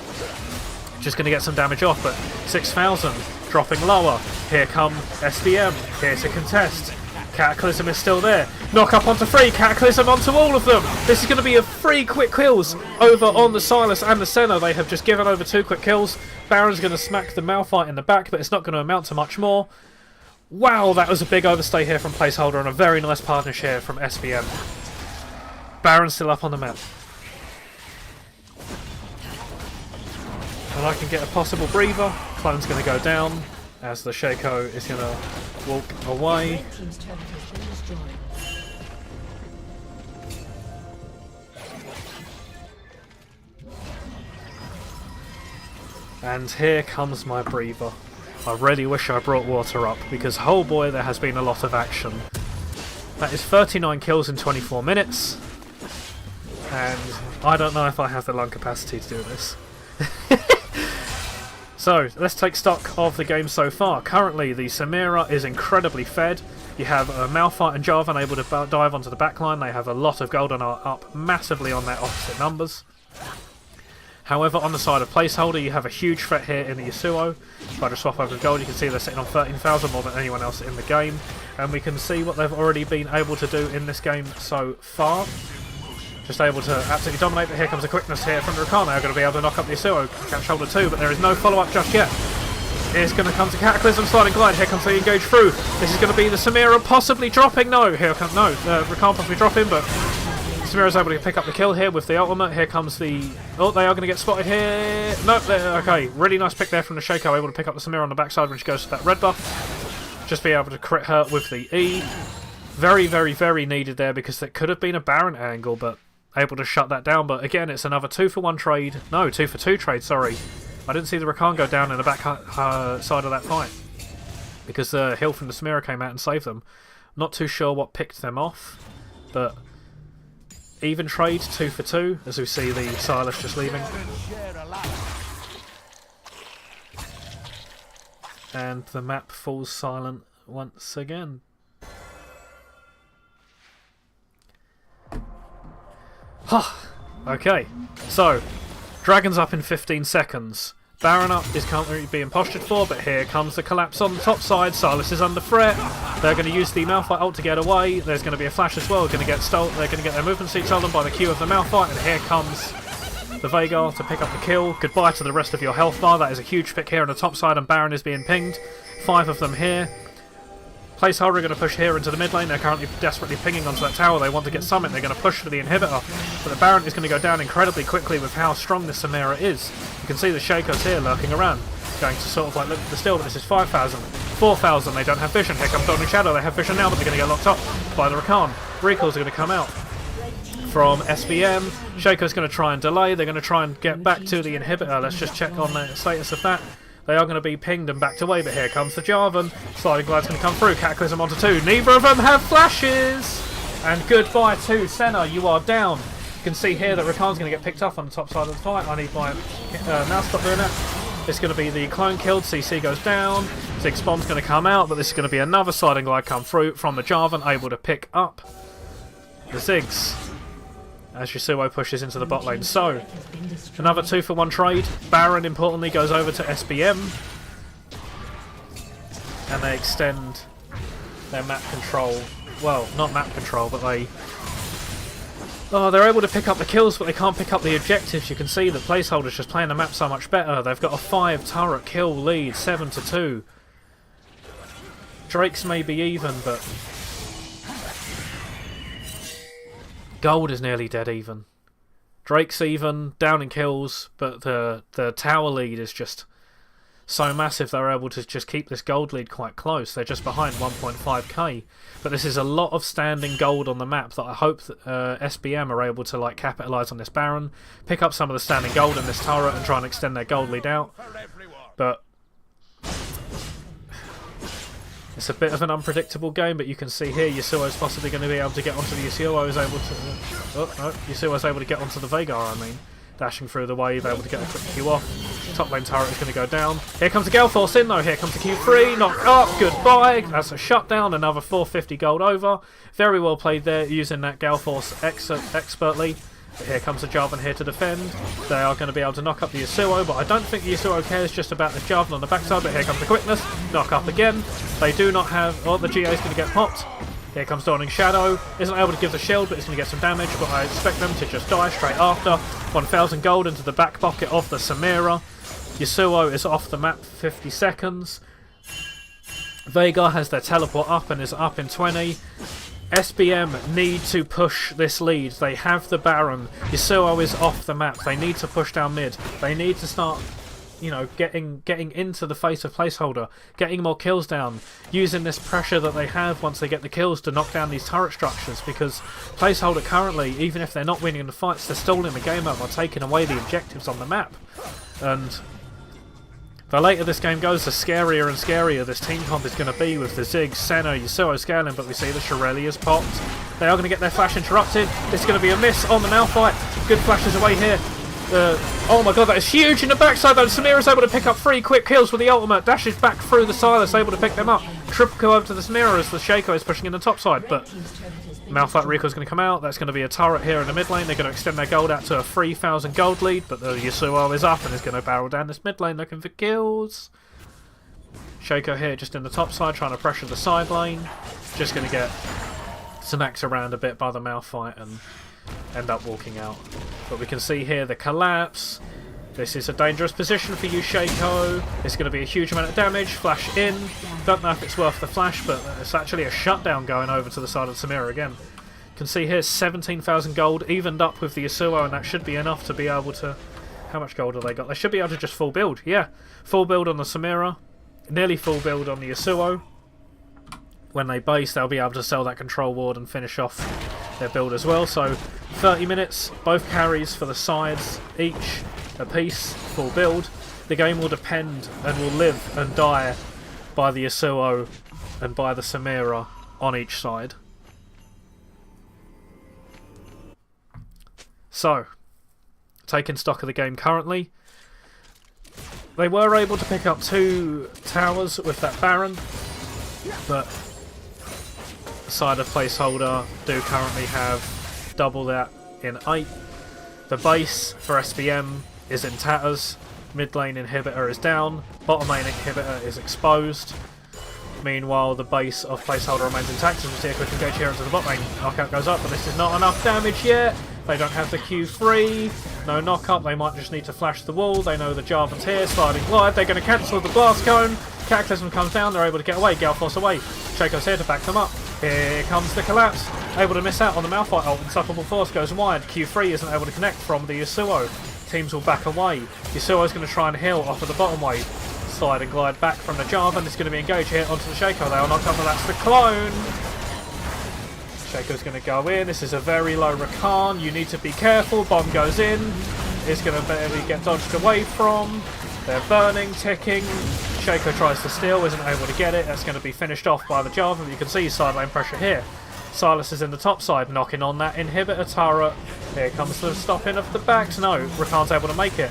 Just going to get some damage off, but 6,000 dropping lower. Here come SBM. Here to contest. Cataclysm is still there. Knock up onto 3. Cataclysm onto all of them. This is going to be a 3 quick kills over on the Sylas and the Senna. They have just given over 2 quick kills. Baron's going to smack the Malphite in the back, but it's not going to amount to much more. Wow, that was a big overstay here from Placeholder and a very nice partnership here from SBM. Baron's still up on the map. And I can get a possible breather. Clone's going to go down as the Shaco is going to walk away. And here comes my breather. I really wish I brought water up, because oh boy, there has been a lot of action. That is 39 kills in 24 minutes, and I don't know if I have the lung capacity to do this. So, let's take stock of the game so far. Currently, the Samira is incredibly fed. You have Malphite and Jarvan able to dive onto the backline. They have a lot of gold and are up massively on their opposite numbers. However, on the side of Placeholder, you have a huge threat here in the Yasuo. If I just swap over the gold, you can see they're sitting on 13,000 more than anyone else in the game. And we can see what they've already been able to do in this game so far. Just able to absolutely dominate, but here comes a quickness here from the Rakan. They're going to be able to knock up the Yasuo, catch shoulder 2, but there is no follow-up just yet. It's going to come to Cataclysm, sliding glide. Here comes the engage through. This is going to be the Samira possibly dropping. No, here comes Rakan possibly dropping, but Samira's able to pick up the kill here with the ultimate. Here comes the... Oh, they are going to get spotted here. Nope, okay. Really nice pick there from the Shaco, able to pick up the Samira on the backside when she goes to that red buff. Just be able to crit her with the E. Very, very, very needed there, because it could have been a Baron angle, but able to shut that down. But again, it's another 2-for-1 trade. No, 2-for-2 trade, sorry. I didn't see the Rakan go down in the back side of that fight, because the heal from the Samira came out and saved them. Not too sure what picked them off, but even trade, 2-for-2, as we see the Sylas just leaving. And the map falls silent once again. Okay, so Dragon's up in 15 seconds. Baron up is currently being postured for, but here comes the collapse on the top side. Sylas is under threat. They're going to use the Malphite ult to get away. There's going to be a flash as well. They're going to get their movement speed stolen by the Q of the Malphite, and here comes the Veigar to pick up the kill. Goodbye to the rest of your health bar. That is a huge pick here on the top side, and Baron is being pinged. 5 of them here. Placeholder are going to push here into the mid lane. They're currently desperately pinging onto that tower. They want to get Summit. They're going to push for the inhibitor. But the Baron is going to go down incredibly quickly with how strong this Samira is. You can see the Shakos here lurking around, going to sort of like look at the steal, but this is 5,000. 4,000, they don't have vision. Here comes Dawning Shadow. They have vision now, but they're going to get locked up by the Rakan. Recalls are going to come out from SBM. Shaco's going to try and delay. They're going to try and get back to the inhibitor. Let's just check on the status of that. They are going to be pinged and backed away, but here comes the Jarvan. Sliding glide's going to come through. Cataclysm onto 2. Neither of them have flashes! And goodbye to Senna. You are down. You can see here that Rakan's going to get picked up on the top side of the fight. I need my mouse stop doing that. It's going to be the clone killed. CC goes down. Ziggs bomb's going to come out, but this is going to be another sliding glide come through from the Jarvan, able to pick up the Ziggs as Yasuo pushes into the bot lane. So, another 2-for-1 trade. Baron, importantly, goes over to SBM. And they extend their map control. Well, not map control, but they... Oh, they're able to pick up the kills, but they can't pick up the objectives. You can see the Placeholder's just playing the map so much better. They've got a 5-turret kill lead, 7-2. Drake's may be even, but... Gold is nearly dead even. Drake's even, down in kills, but the tower lead is just so massive they're able to just keep this gold lead quite close. They're just behind 1.5k. But this is a lot of standing gold on the map that I hope that SBM are able to like capitalise on this Baron, pick up some of the standing gold in this turret and try and extend their gold lead out. But It's a bit of an unpredictable game, but you can see here Yasuo's possibly going to be able to get onto the Yasuo. Is able to... Oh, no. Yasuo's able to get onto the Veigar, I mean. Dashing through the wave, able to get a quick Q off. Top lane turret is going to go down. Here comes the Gale Force in though. Here comes the Q3. Knock up. Goodbye. That's a shutdown. Another 450 gold over. Very well played there, using that Gale Force expertly. But here comes the Jarvan here to defend. They are going to be able to knock up the Yasuo, but I don't think the Yasuo cares just about this Jarvan on the backside. But here comes the quickness. Knock up again. They do not have... Oh, the GA is going to get popped. Here comes Dawning Shadow. Isn't able to give the shield, but it's going to get some damage. But I expect them to just die straight after. 1,000 gold into the back pocket of the Samira. Yasuo is off the map for 50 seconds. Veigar has their teleport up and is up in 20. SBM need to push this lead. They have the Baron. Yasuo is off the map. They need to push down mid. They need to start, you know, getting into the face of Placeholder, getting more kills down, using this pressure that they have once they get the kills to knock down these turret structures, because Placeholder currently, even if they're not winning the fights, they're stalling the game out by taking away the objectives on the map. And the later this game goes, the scarier and scarier this team comp is going to be, with the Ziggs, Senna, Yasuo scaling, but we see the Shirelli popped. They are going to get their flash interrupted. It's going to be a miss on the Malphite. Good flashes away here. Oh my god, that is huge in the backside though. Samira is able to pick up 3 quick kills with the ultimate. Dashes back through the Silas, able to pick them up. Triple kill over to the Samira as the Shaco is pushing in the top side. But Malphite Rico is going to come out. That's going to be a turret here in the mid lane. They're going to extend their gold out to a 3,000 gold lead. But the Yasuo is up and is going to barrel down this mid lane looking for kills. Shaco here just in the top side trying to pressure the side lane. Just going to get smacked around a bit by the Malphite and end up walking out. But we can see here the collapse. This is a dangerous position for you, Shaco. It's going to be a huge amount of damage. Flash in. Don't know if it's worth the flash, but it's actually a shutdown going over to the side of Samira again. You can see here 17,000 gold evened up with the Yasuo, and that should be enough to be able to... How much gold have they got? They should be able to just full build. Yeah, full build on the Samira. Nearly full build on the Yasuo. When they base, they'll be able to sell that control ward and finish off their build as well. So 30 minutes, both carries for the sides, each a piece, full build. The game will depend and will live and die by the Yasuo and by the Samira on each side. So, taking stock of the game currently, they were able to pick up 2 towers with that Baron, but the side of Placeholder do currently have double that in 8. The base for SBM is in tatters. Mid lane inhibitor is down. Bottom lane inhibitor is exposed. Meanwhile, the base of Placeholder remains intact. As we see a quick engage here into the bot lane. Knockout goes up, but this is not enough damage yet. They don't have the Q3. No knock-up. They might just need to flash the wall. They know the Jarvan's here. Sliding glide. They're going to cancel the blast cone. Cataclysm comes down. They're able to get away. Gale Force away. Shaco's here to back them up. Here comes the collapse. Able to miss out on the Malphite ult. Insufferable Force goes wide. Q3 isn't able to connect from the Yasuo. Teams will back away. Yasuo's going to try and heal off of the bottom wave. Slide and glide back from the Jarvan. It's going to be engaged here onto the Shaco. They are knocked up, but that's the clone. Shaco's going to go in. This is a very low Rakan. You need to be careful. Bomb goes in. It's going to barely get dodged away from. They're burning, ticking. Shaco tries to steal, isn't able to get it. That's going to be finished off by the Jarvan. You can see side lane pressure here. Silas is in the top side, knocking on that inhibitor turret. Here comes the stopping of the backs. No, Rakan's able to make it.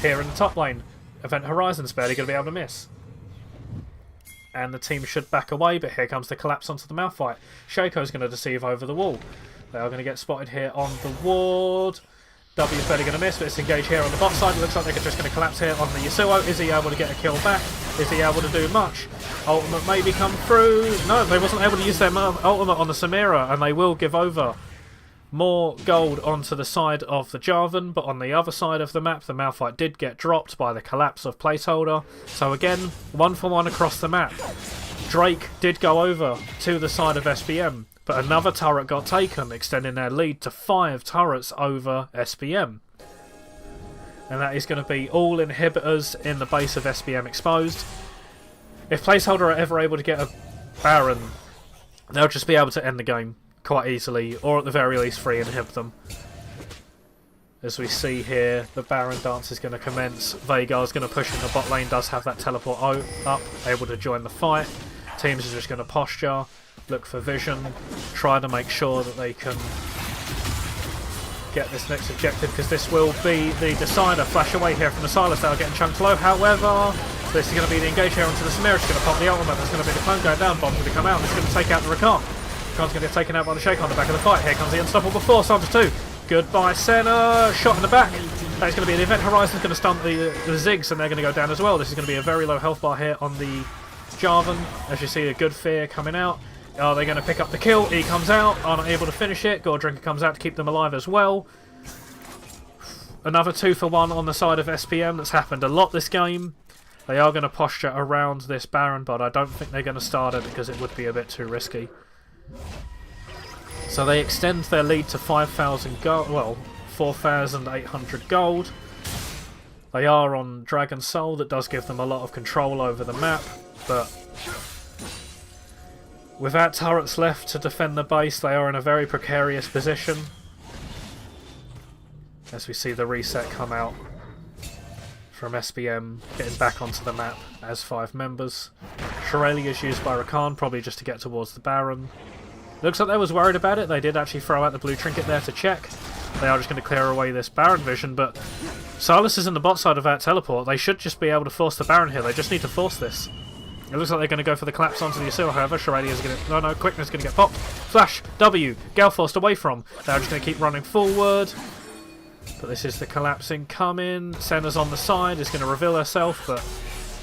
Here in the top lane, Event Horizon's barely going to be able to miss. And the team should back away, but here comes the collapse onto the Malphite. Shaco's going to deceive over the wall. They are going to get spotted here on the ward. W's barely going to miss, but it's engaged here on the bot side. It looks like they're just going to collapse here on the Yasuo. Is he able to get a kill back? Is he able to do much? Ultimate maybe come through. No, they wasn't able to use their ultimate on the Samira, and they will give over more gold onto the side of the Jarvan, but on the other side of the map, the Malphite did get dropped by the collapse of Placeholder. So again, 1 for 1 across the map. Drake did go over to the side of SBM, but another turret got taken, extending their lead to 5 turrets over SBM. And that is going to be all inhibitors in the base of SBM exposed. If Placeholder are ever able to get a Baron, they'll just be able to end the game quite easily, or at the very least free inhib them. As we see here, the Baron dance is going to commence. Veigar's going to push in the bot lane, does have that teleport up, able to join the fight. teams are just going to posture, look for vision, try to make sure that they can get this next objective, because this will be the decider. Flash away here from the Silas, they're getting chunked low. However, this is going to be the engage here onto the Samira. She's going to pop the ultimate. That's going to be the clone going down. Bomb's going to come out. It's going to take out the Rakan. Rakan's going to get taken out by the Shake on the back of the fight. Here comes the unstoppable force. Under 2. Goodbye, Senna. Shot in the back. That's going to be the event horizon's going to stun the Ziggs, and they're going to go down as well. This is going to be a very low health bar here on the Jarvan. As you see, a good fear coming out. Are they going to pick up the kill? He comes out, are not able to finish it. God Drinker comes out to keep them alive as well. Another 2 for 1 on the side of SPM. That's happened a lot this game. They are going to posture around this Baron, but I don't think they're going to start it because it would be a bit too risky. So they extend their lead to 5,000 gold, well, 4,800 gold. They are on Dragon Soul. That does give them a lot of control over the map, but without turrets left to defend the base, they are in a very precarious position. As we see the reset come out from SBM, getting back onto the map as 5 members. Shirley is used by Rakan, probably just to get towards the Baron. Looks like they was worried about it. They did actually throw out the blue trinket there to check. They are just going to clear away this Baron vision, but Silas is in the bot side of that teleport. They should just be able to force the Baron here. They just need to force this. It looks like they're going to go for the collapse onto the Yasuo, however. Shirley is going to... No, Quickness is going to get popped. Flash, W, Gale forced away from. They're just going to keep running forward. But this is the collapsing coming. Senna's on the side, is going to reveal herself, but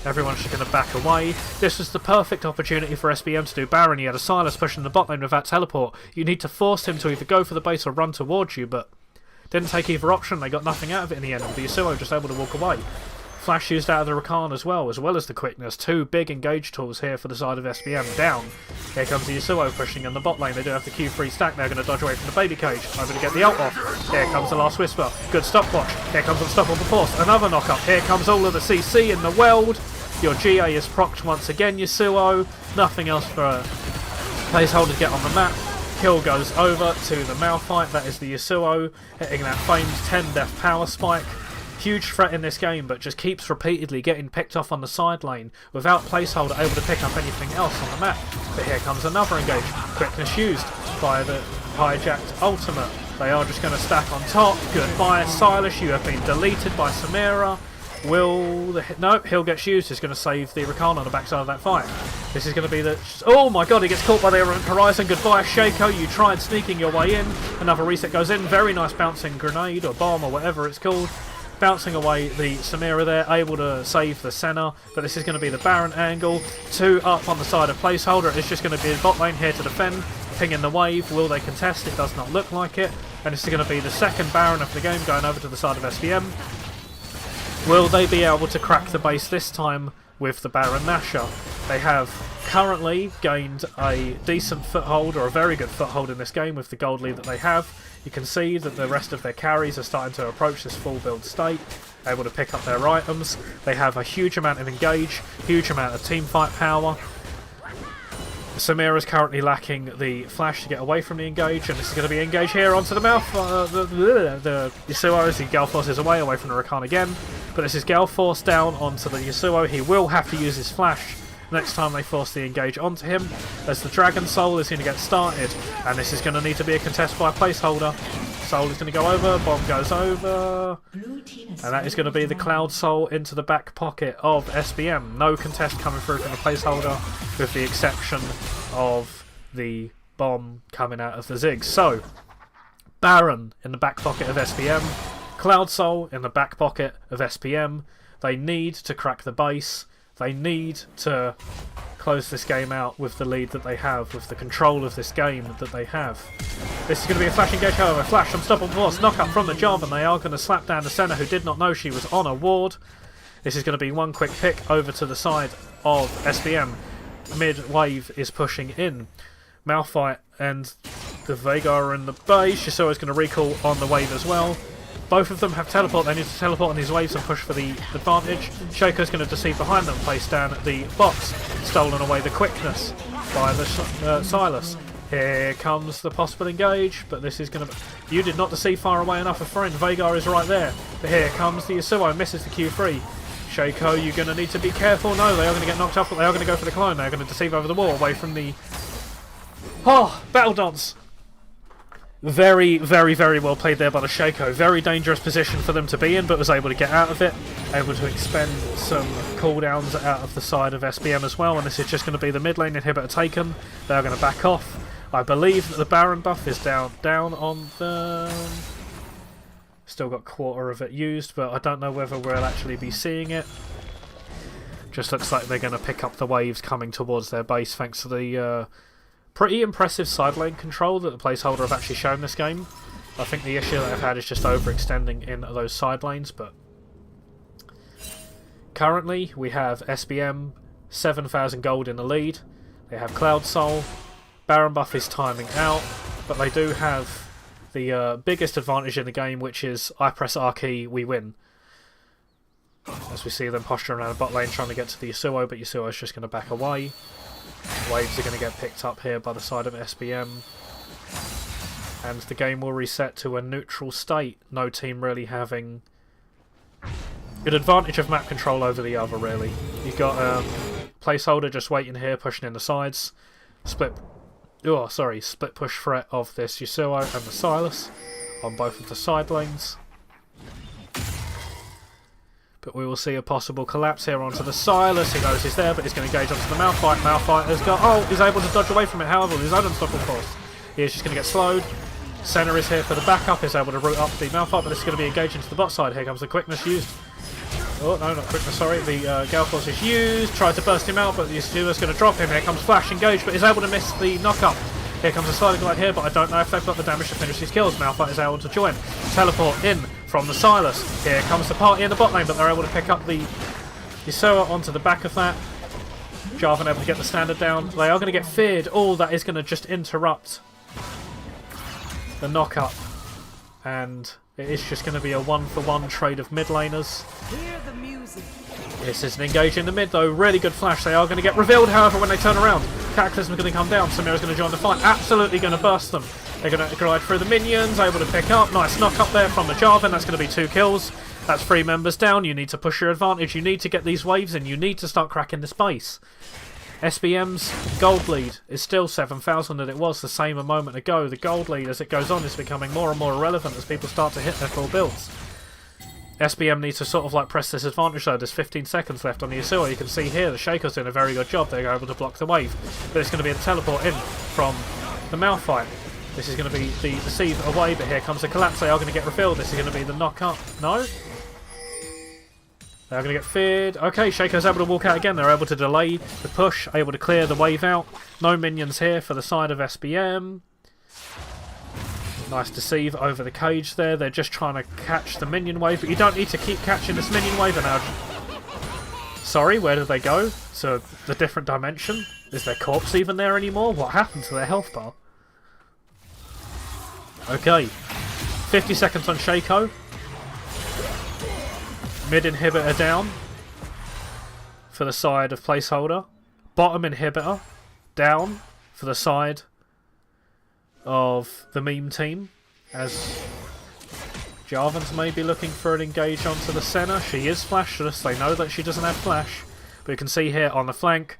everyone's just going to back away. This was the perfect opportunity for SBM to do Baron. You had a Silas pushing the bot lane with that teleport. You need to force him to either go for the base or run towards you, but didn't take either option. They got nothing out of it in the end. The Yasuo just able to walk away. Flash used out of the Rakan as well as the quickness. 2 big engage tools here for the side of SBM. Down. Here comes the Yasuo pushing in the bot lane. They do have the Q3 stack. They're going to dodge away from the baby cage. Over to get the ult off. Here comes the last whisper. Good stopwatch. Here comes Unstoppable Force. Another knock up. Here comes all of the CC in the Weld. Your GA is procced once again, Yasuo. Nothing else for a placeholder to get on the map. Kill goes over to the Malphite. That is the Yasuo hitting that famed 10 death power spike. Huge threat in this game, but just keeps repeatedly getting picked off on the side lane without placeholder able to pick up anything else on the map. But here comes another engage. Quickness used by the hijacked ultimate. They are just going to stack on top. Goodbye, Silas. You have been deleted by Samira. No, he'll get used. He's going to save the Rakan on the backside of that fight. This is going to be the... Oh my god, he gets caught by the horizon. Goodbye, Shaco. You tried sneaking your way in. Another reset goes in. Very nice bouncing grenade or bomb or whatever it's called. Bouncing away the Samira there, able to save the Senna, but this is going to be the Baron angle. 2 up on the side of placeholder. It's just going to be the bot lane here to defend. Ping in the wave. Will they contest? It does not look like it. And this is going to be the second Baron of the game going over to the side of SBM. Will they be able to crack the base this time with the Baron Nashor? They have currently gained a decent foothold, or a very good foothold in this game with the gold lead that they have. You can see that the rest of their carries are starting to approach this full build state, able to pick up their items. They have a huge amount of engage, huge amount of team fight power. Samira's currently lacking the flash to get away from the engage, and this is going to be engage here onto the mouth. The Yasuo as the Gale forces away from the Rakan again, but this is Gale force down onto the Yasuo. He will have to use his flash next time they force the engage onto him, as the Dragon Soul is going to get started, and this is going to need to be a contest by a placeholder. Soul is going to go over, bomb goes over, and that is going to be the Cloud Soul into the back pocket of SBM. No contest coming through from the placeholder, with the exception of the bomb coming out of the Ziggs. So, Baron in the back pocket of SBM, Cloud Soul in the back pocket of SPM. They need to crack the base. They need to close this game out with the lead that they have, with the control of this game that they have. This is going to be a flash engage, however. Flash, Unstoppable Force, knock up from the Jarvan. They are going to slap down the Senna, who did not know she was on a ward. This is going to be one quick pick over to the side of SBM. Mid-wave is pushing in. Malphite and the Veigar are in the base. Yasuo is going to recall on the wave as well. Both of them have teleport. They need to teleport on these waves and push for the advantage. Shaco's going to deceive behind them, place down the box. Stolen away the quickness by the Silas. Here comes the possible engage, but this is going to... You did not deceive far away enough, a friend. Veigar is right there. But here comes the Yasuo, misses the Q3. Shaco, you're going to need to be careful. No, they are going to get knocked up, but they are going to go for the clone. They're going to deceive over the wall, away from the... Oh, battle dance. Very, very, very well played there by the Shaco. Very dangerous position for them to be in, but was able to get out of it. Able to expend some cooldowns out of the side of SBM as well, and this is just going to be the mid lane inhibitor taken. They are going to back off. I believe that the Baron buff is down on the... Still got quarter of it used, but I don't know whether we'll actually be seeing it. Just looks like they're going to pick up the waves coming towards their base thanks to the... pretty impressive side lane control that the placeholder have actually shown this game. I think the issue that I've had is just overextending in those side lanes, but currently we have SBM 7,000 gold in the lead. They have Cloud Soul. Baron buff is timing out, but they do have the biggest advantage in the game, which is I press R key, we win. As we see them posturing around the bot lane trying to get to the Yasuo, but Yasuo is just going to back away. Waves are going to get picked up here by the side of SBM, and the game will reset to a neutral state. No team really having good advantage of map control over the other, really. You've got placeholder just waiting here, pushing in the sides. Split push threat of this Yasuo and the Sylas on both of the side lanes. But we will see a possible collapse here onto the Sylas. He knows he's there, but he's going to engage onto the Malphite. Malphite has got... Oh, he's able to dodge away from it, however, with his own unstoppable force. He is just going to get slowed. Senna is here for the backup. He's able to root up the Malphite, but this is going to be engaged into the bot side. Here comes the quickness used. Oh, no, not quickness, sorry. The Gale Force is used. Tried to burst him out, but the Yasuo is going to drop him. Here comes Flash engaged, but he's able to miss the knock-up. Here comes a sliding glide here, but I don't know if they've got the damage to finish these kills. Malphite is able to join. Teleport in from the Sylas. Here comes the party in the bot lane, but they're able to pick up the Yasuo onto the back of that. Jarvan able to get the standard down. They are going to get feared. All that is going to just interrupt the knock-up. And it is just going to be a one-for-one trade of mid laners. Hear the music. This is an engage in the mid though, really good flash. They are going to get revealed however when they turn around. Cataclysm is going to come down, Samira's going to join the fight, absolutely going to burst them. They're going to glide through the minions, able to pick up, nice knock up there from the Jarvan, that's going to be 2 kills. That's 3 members down, you need to push your advantage, you need to get these waves in, you need to start cracking the space. SBM's gold lead is still 7,000 that it was the same a moment ago. The gold lead as it goes on is becoming more and more irrelevant as people start to hit their full builds. SBM needs to sort of like press this advantage though. There's 15 seconds left on the Yasuo. You can see here the Shaco's doing a very good job. They're able to block the wave. But it's going to be a teleport in from the Malphite. This is going to be the deceive away, but here comes the collapse. They are going to get refilled. This is going to be the knock up. No? They are going to get feared. Okay, Shaco's able to walk out again. They're able to delay the push, able to clear the wave out. No minions here for the side of SBM. Nice deceive over the cage there. They're just trying to catch the minion wave, but you don't need to keep catching this minion wave. And now, sorry, where did they go? To the different dimension? Is their corpse even there anymore? What happened to their health bar? Okay, 50 seconds on Shaco. Mid inhibitor down for the side of placeholder. Bottom inhibitor down for the side of the meme team, as Jarvan's maybe looking for an engage onto the Senna. She is flashless, they know that she doesn't have flash, but you can see here on the flank,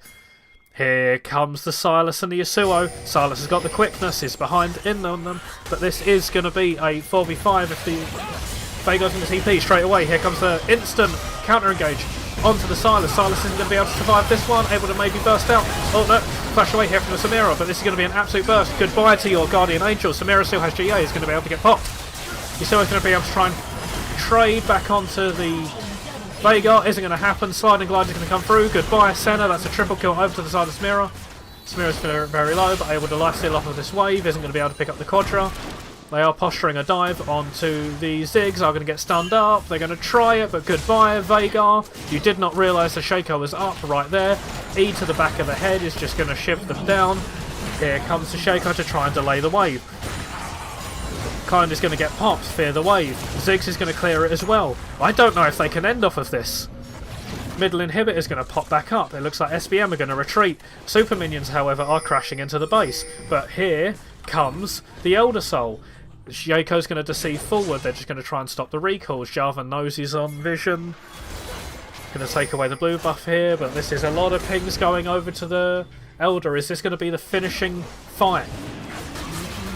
here comes the Sylas and the Yasuo. Sylas has got the quickness, is behind in on them, but this is going to be a 4v5 if the Faye goes into TP straight away. Here comes the instant counter engage onto the Sylas. Sylas isn't going to be able to survive this one, able to maybe burst out. Oh no, flash away here from the Samira, but this is going to be an absolute burst. Goodbye to your Guardian Angel. Samira still has GA, is going to be able to get popped. Yasuo is going to be able to try and trade back onto the Veigar. Isn't going to happen. Sliding glide is going to come through. Goodbye Senna, that's a triple kill over to the side of Samira. Samira's very low, but able to lifesteal off of this wave. Isn't going to be able to pick up the Quadra. They are posturing a dive onto the Ziggs, are going to get stunned up. They're going to try it, but goodbye, Veigar. You did not realise the Shaco was up right there. E to the back of the head is just going to shift them down. Here comes the Shaco to try and delay the wave. Kind is going to get popped, fear the wave. Ziggs is going to clear it as well. I don't know if they can end off of this. Middle inhibitor is going to pop back up. It looks like SBM are going to retreat. Super minions, however, are crashing into the base. But here comes the Elder Soul. Shaco's going to deceive forward. They're just going to try and stop the recalls. Jarvan knows he's on vision. Going to take away the blue buff here, but this is a lot of pings going over to the Elder. Is this going to be the finishing fight?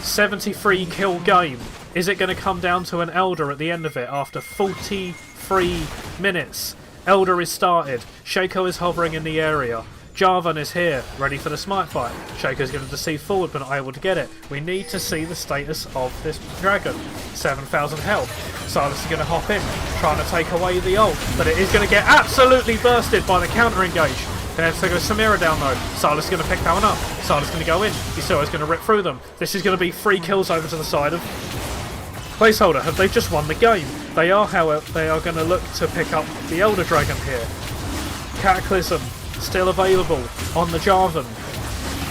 73 kill game. Is it going to come down to an Elder at the end of it after 43 minutes? Elder is started. Shaco is hovering in the area. Jarvan is here, ready for the smite fight. Shaco's going to deceive forward, but not able to get it. We need to see the status of this dragon. 7,000 health. Silas is going to hop in, trying to take away the ult, but it is going to get absolutely bursted by the counter engage. There's going to Samira down though. Silas is going to pick that one up. Silas is going to go in. Yasuo's going to rip through them. This is going to be 3 kills over to the side of Placeholder. Have they just won the game? They are, however, they are going to look to pick up the Elder Dragon here. Cataclysm still available on the Jarvan.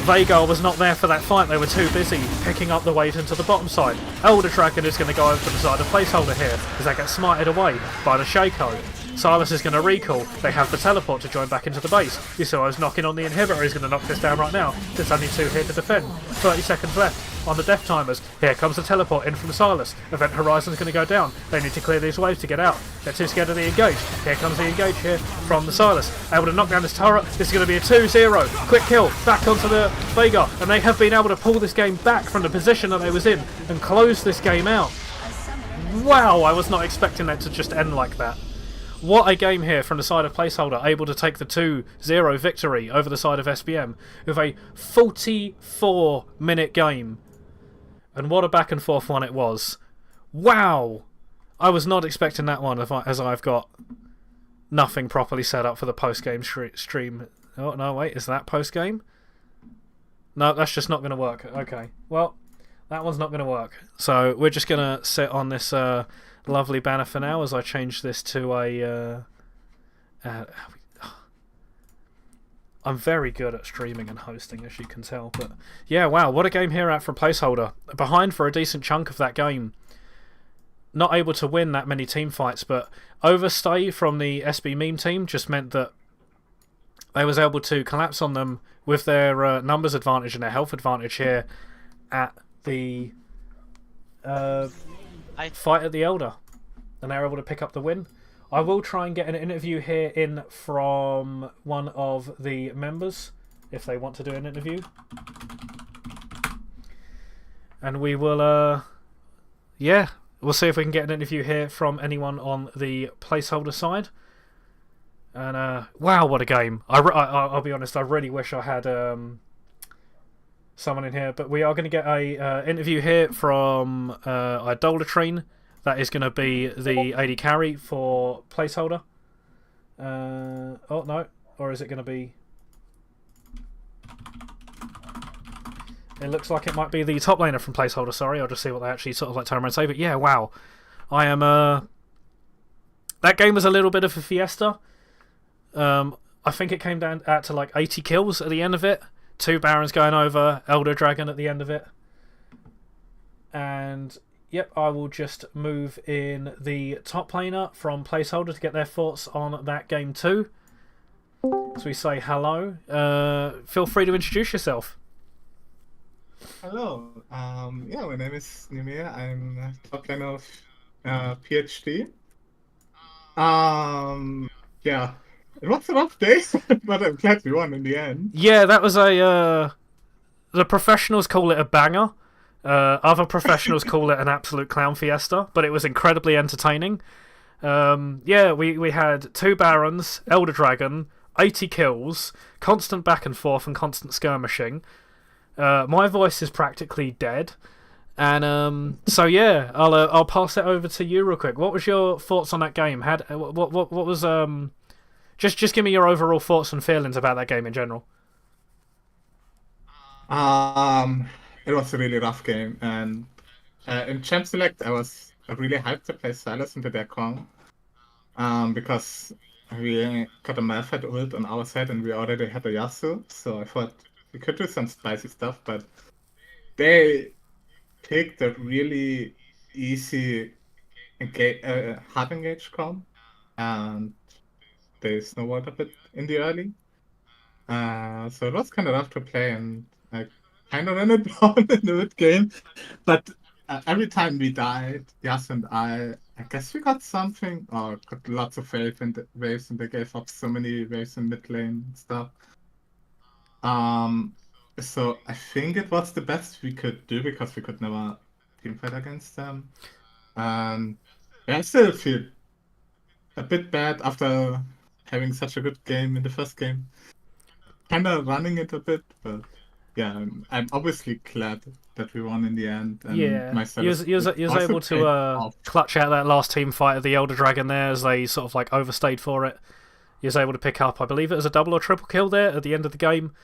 Vhagar was not there for that fight, they were too busy picking up the weight into the bottom side. Elder Dragon is going to go over to the side of Placeholder here, as they get smited away by the Shaco. Silas is going to recall, they have the teleport to join back into the base. Yasuo's knocking on the inhibitor, he's going to knock this down right now. There's only 2 here to defend. 30 seconds left on the death timers. Here comes the teleport in from Silas. Event Horizon's going to go down. They need to clear these waves to get out. They're too scared of the engage. Here comes the engage here from the Silas. Able to knock down this turret. This is going to be a 2-0. Quick kill. Back onto the Vhagar. And they have been able to pull this game back from the position that they was in and close this game out. Wow, I was not expecting that to just end like that. What a game here from the side of Placeholder, able to take the 2-0 victory over the side of SBM with a 44-minute game. And what a back and forth one it was. Wow! I was not expecting that one as I've got nothing properly set up for the post-game stream. Oh, no, wait, is that post-game? No, that's just not going to work. Okay, well, that one's not going to work. So we're just going to sit on this lovely banner for now as I change this to a... I'm very good at streaming and hosting, as you can tell. But yeah, wow, what a game here at from Placeholder. Behind for a decent chunk of that game. Not able to win that many team fights, but overstay from the SB meme team just meant that they was able to collapse on them with their numbers advantage and their health advantage here at the fight at the Elder. And they were able to pick up the win. I will try and get an interview here in from one of the members, if they want to do an interview. And we will, yeah, we'll see if we can get an interview here from anyone on the Placeholder side. And, wow, what a game. I'll be honest, I really wish I had someone in here. But we are going to get a interview here from Idolatrine. That is going to be the AD carry for Placeholder. Oh, no. Or is it going to be... It looks like it might be the top laner from Placeholder, sorry. I'll just see what they actually sort of like turn around and say. But yeah, wow. I am... That game was a little bit of a fiesta. I think it came down to like 80 kills at the end of it. 2 Barons going over, Elder Dragon at the end of it. And... Yep, I will just move in the top laner from Placeholder to get their thoughts on that game too. So we say hello. Feel free to introduce yourself. Hello. Yeah, my name is Nimir. I'm top laner of PhD. Yeah, it was a rough day, but I'm glad we won in the end. Yeah, that was a... the professionals call it a banger. Other professionals call it an absolute clown fiesta, but it was incredibly entertaining. Yeah, we had 2 Barons, Elder Dragon, 80 kills, constant back and forth and constant skirmishing. My voice is practically dead. And so yeah, I'll pass it over to you real quick. What was your thoughts on that game? What was just give me your overall thoughts and feelings about that game in general. It was a really rough game, and in Champ Select I was really hyped to play Silas into their Kong, because we got a Malphite ult on our side and we already had a Yasuo, so I thought we could do some spicy stuff, but they picked a really easy hard engage Kong, and they snowballed a bit in the early, so it was kind of rough to play, and I kind of ran it down in the mid game, but every time we died, Yas and I I guess we got something, or got lots of waves in they gave up so many waves in mid lane and stuff. So I think it was the best we could do because we could never teamfight against them. And yeah, I still feel a bit bad after having such a good game in the first game. Kind of running it a bit, but yeah, I'm obviously glad that we won in the end. And Yeah, myself, you was able to clutch out that last team fight of the Elder Dragon there as they sort of like overstayed for it. He was able to pick up, I believe it was a double or triple kill there at the end of the game,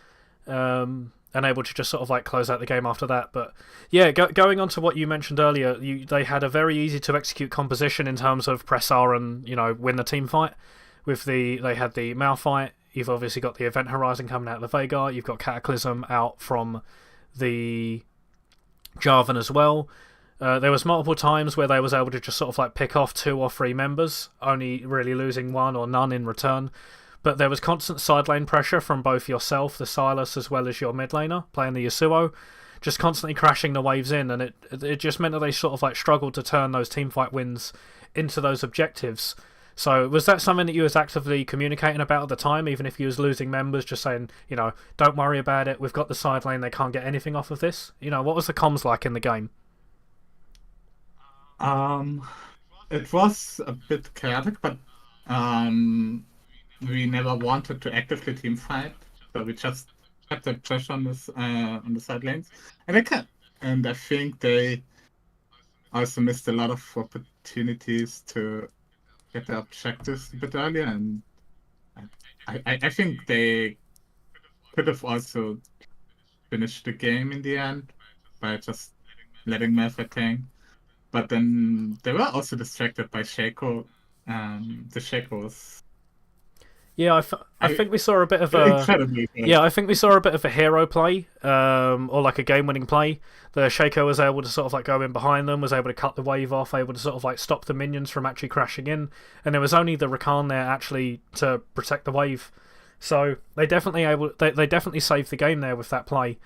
and able to just sort of like close out the game after that. But yeah, going on to what you mentioned earlier, they had a very easy to execute composition in terms of press R and win the team fight. They had the Malphite. You've obviously got the Event Horizon coming out of the Veigar. You've got Cataclysm out from the Jarvan as well. There was multiple times where they was able to just sort of like pick off 2 or 3 members, only really losing 1 or none in return. But there was constant side lane pressure from both yourself, the Sylas, as well as your mid laner playing the Yasuo, just constantly crashing the waves in, and it just meant that they sort of like struggled to turn those teamfight wins into those objectives. So was that something that you was actively communicating about at the time, even if you was losing members, just saying, don't worry about it, we've got the side lane, they can't get anything off of this? What was the comms like in the game? It was a bit chaotic, but we never wanted to actively team fight, so we just kept the pressure on the side lanes, and I think they also missed a lot of opportunities to get the objectives a bit earlier, and I think they could have also finished the game in the end by just letting Malphite tank. But then they were also distracted by Shaco. The Shaco was... Yeah, I think we saw a bit of a... Incredibly good. Yeah, I think we saw a bit of a hero play, or like a game-winning play. The Shaco was able to sort of like go in behind them, was able to cut the wave off, able to sort of like stop the minions from actually crashing in, and there was only the Rakan there actually to protect the wave. So they definitely saved the game there with that play.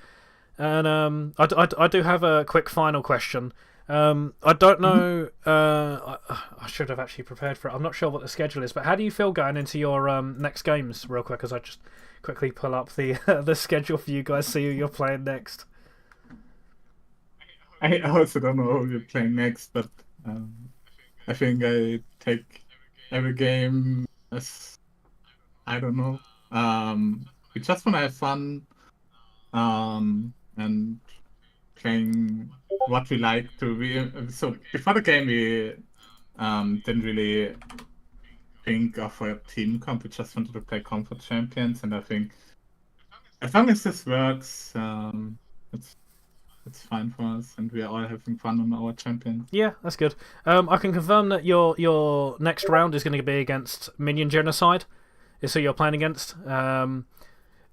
And I do have a quick final question. I don't know. I should have actually prepared for it. I'm not sure what the schedule is, but how do you feel going into your next games? Real quick, as I just quickly pull up the the schedule for you guys, see who you're playing next. I also don't know who we're playing next, but I think I take every game as, I don't know. We just want to have fun, and playing what we like to. So before the game, we didn't really think of a team comp. We just wanted to play comfort champions, and I think as long as this works, it's fine for us, and we are all having fun on our champions. Yeah, that's good. I can confirm that your next round is going to be against Minion Genocide. Is who you're playing against.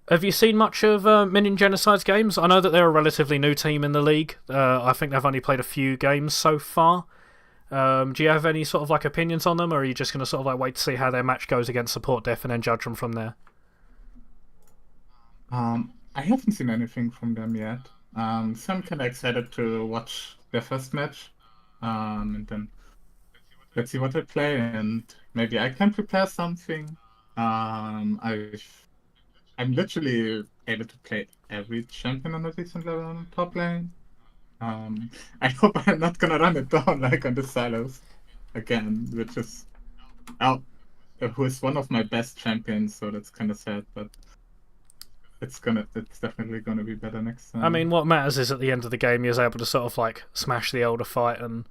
Have you seen much of Minion Genocide's games? I know that they're a relatively new team in the league. I think they've only played a few games so far. Do you have any sort of like opinions on them, or are you just going to sort of like wait to see how their match goes against Support Def and then judge them from there? I haven't seen anything from them yet. So I'm kind of excited to watch their first match, and then let's see what they play, and maybe I can prepare something. I'm literally able to play every champion on a decent level on the top lane. I hope I'm not gonna run it down like on the silos again, which is who is one of my best champions, so that's kind of sad, but it's definitely gonna be better next time. I mean, what matters is at the end of the game, you're able to sort of like smash the Elder fight and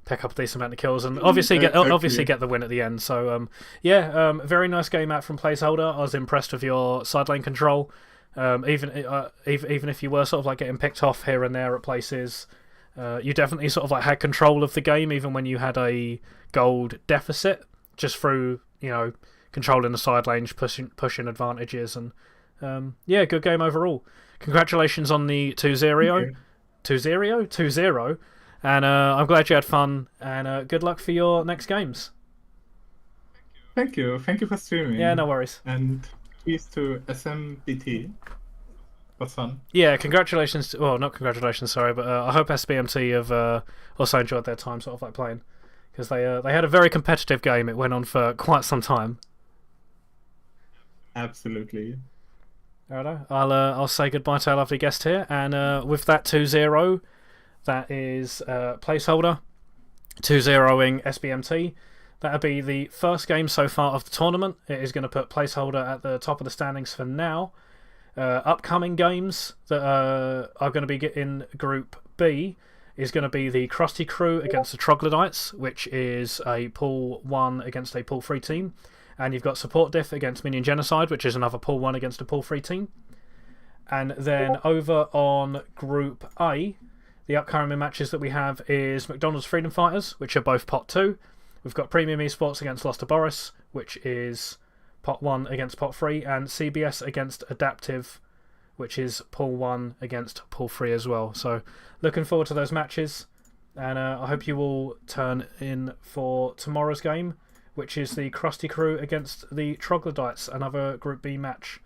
pick up a decent amount of kills, and obviously get the win at the end. So very nice game out from Placeholder. I was impressed with your side lane control. Even if you were sort of like getting picked off here and there at places, you definitely sort of like had control of the game, even when you had a gold deficit, just through controlling the side lanes, pushing advantages, and good game overall. Congratulations on the 2-0. 2-0? And I'm glad you had fun, and good luck for your next games. Thank you for streaming. Yeah, no worries. And peace to SMBT. Was fun. Yeah, congratulations. Well, not congratulations, sorry, but I hope SBMT have also enjoyed their time sort of like playing. because they had a very competitive game. It went on for quite some time. Absolutely. Righto. I'll say goodbye to our lovely guest here, and with that 2-0, that is placeholder 2-0ing SBMT. That'll be the first game so far of the tournament. It is going to put placeholder at the top of the standings for now. Upcoming games that are going to be in Group B is going to be the Krusty Crew against the Troglodytes, which is a Pool 1 against a Pool 3 team. And you've got Support Diff against Minion Genocide, which is another Pool 1 against a Pool 3 team. And then over on Group A, the upcoming matches that we have is McDonald's Freedom Fighters, which are both Pot 2. We've got Premium Esports against Lost to Boris, which is Pot 1 against Pot 3, and CBS against Adaptive, which is Pool 1 against Pool 3 as well. So looking forward to those matches, and I hope you all turn in for tomorrow's game, which is the Krusty Crew against the Troglodytes, another Group B match.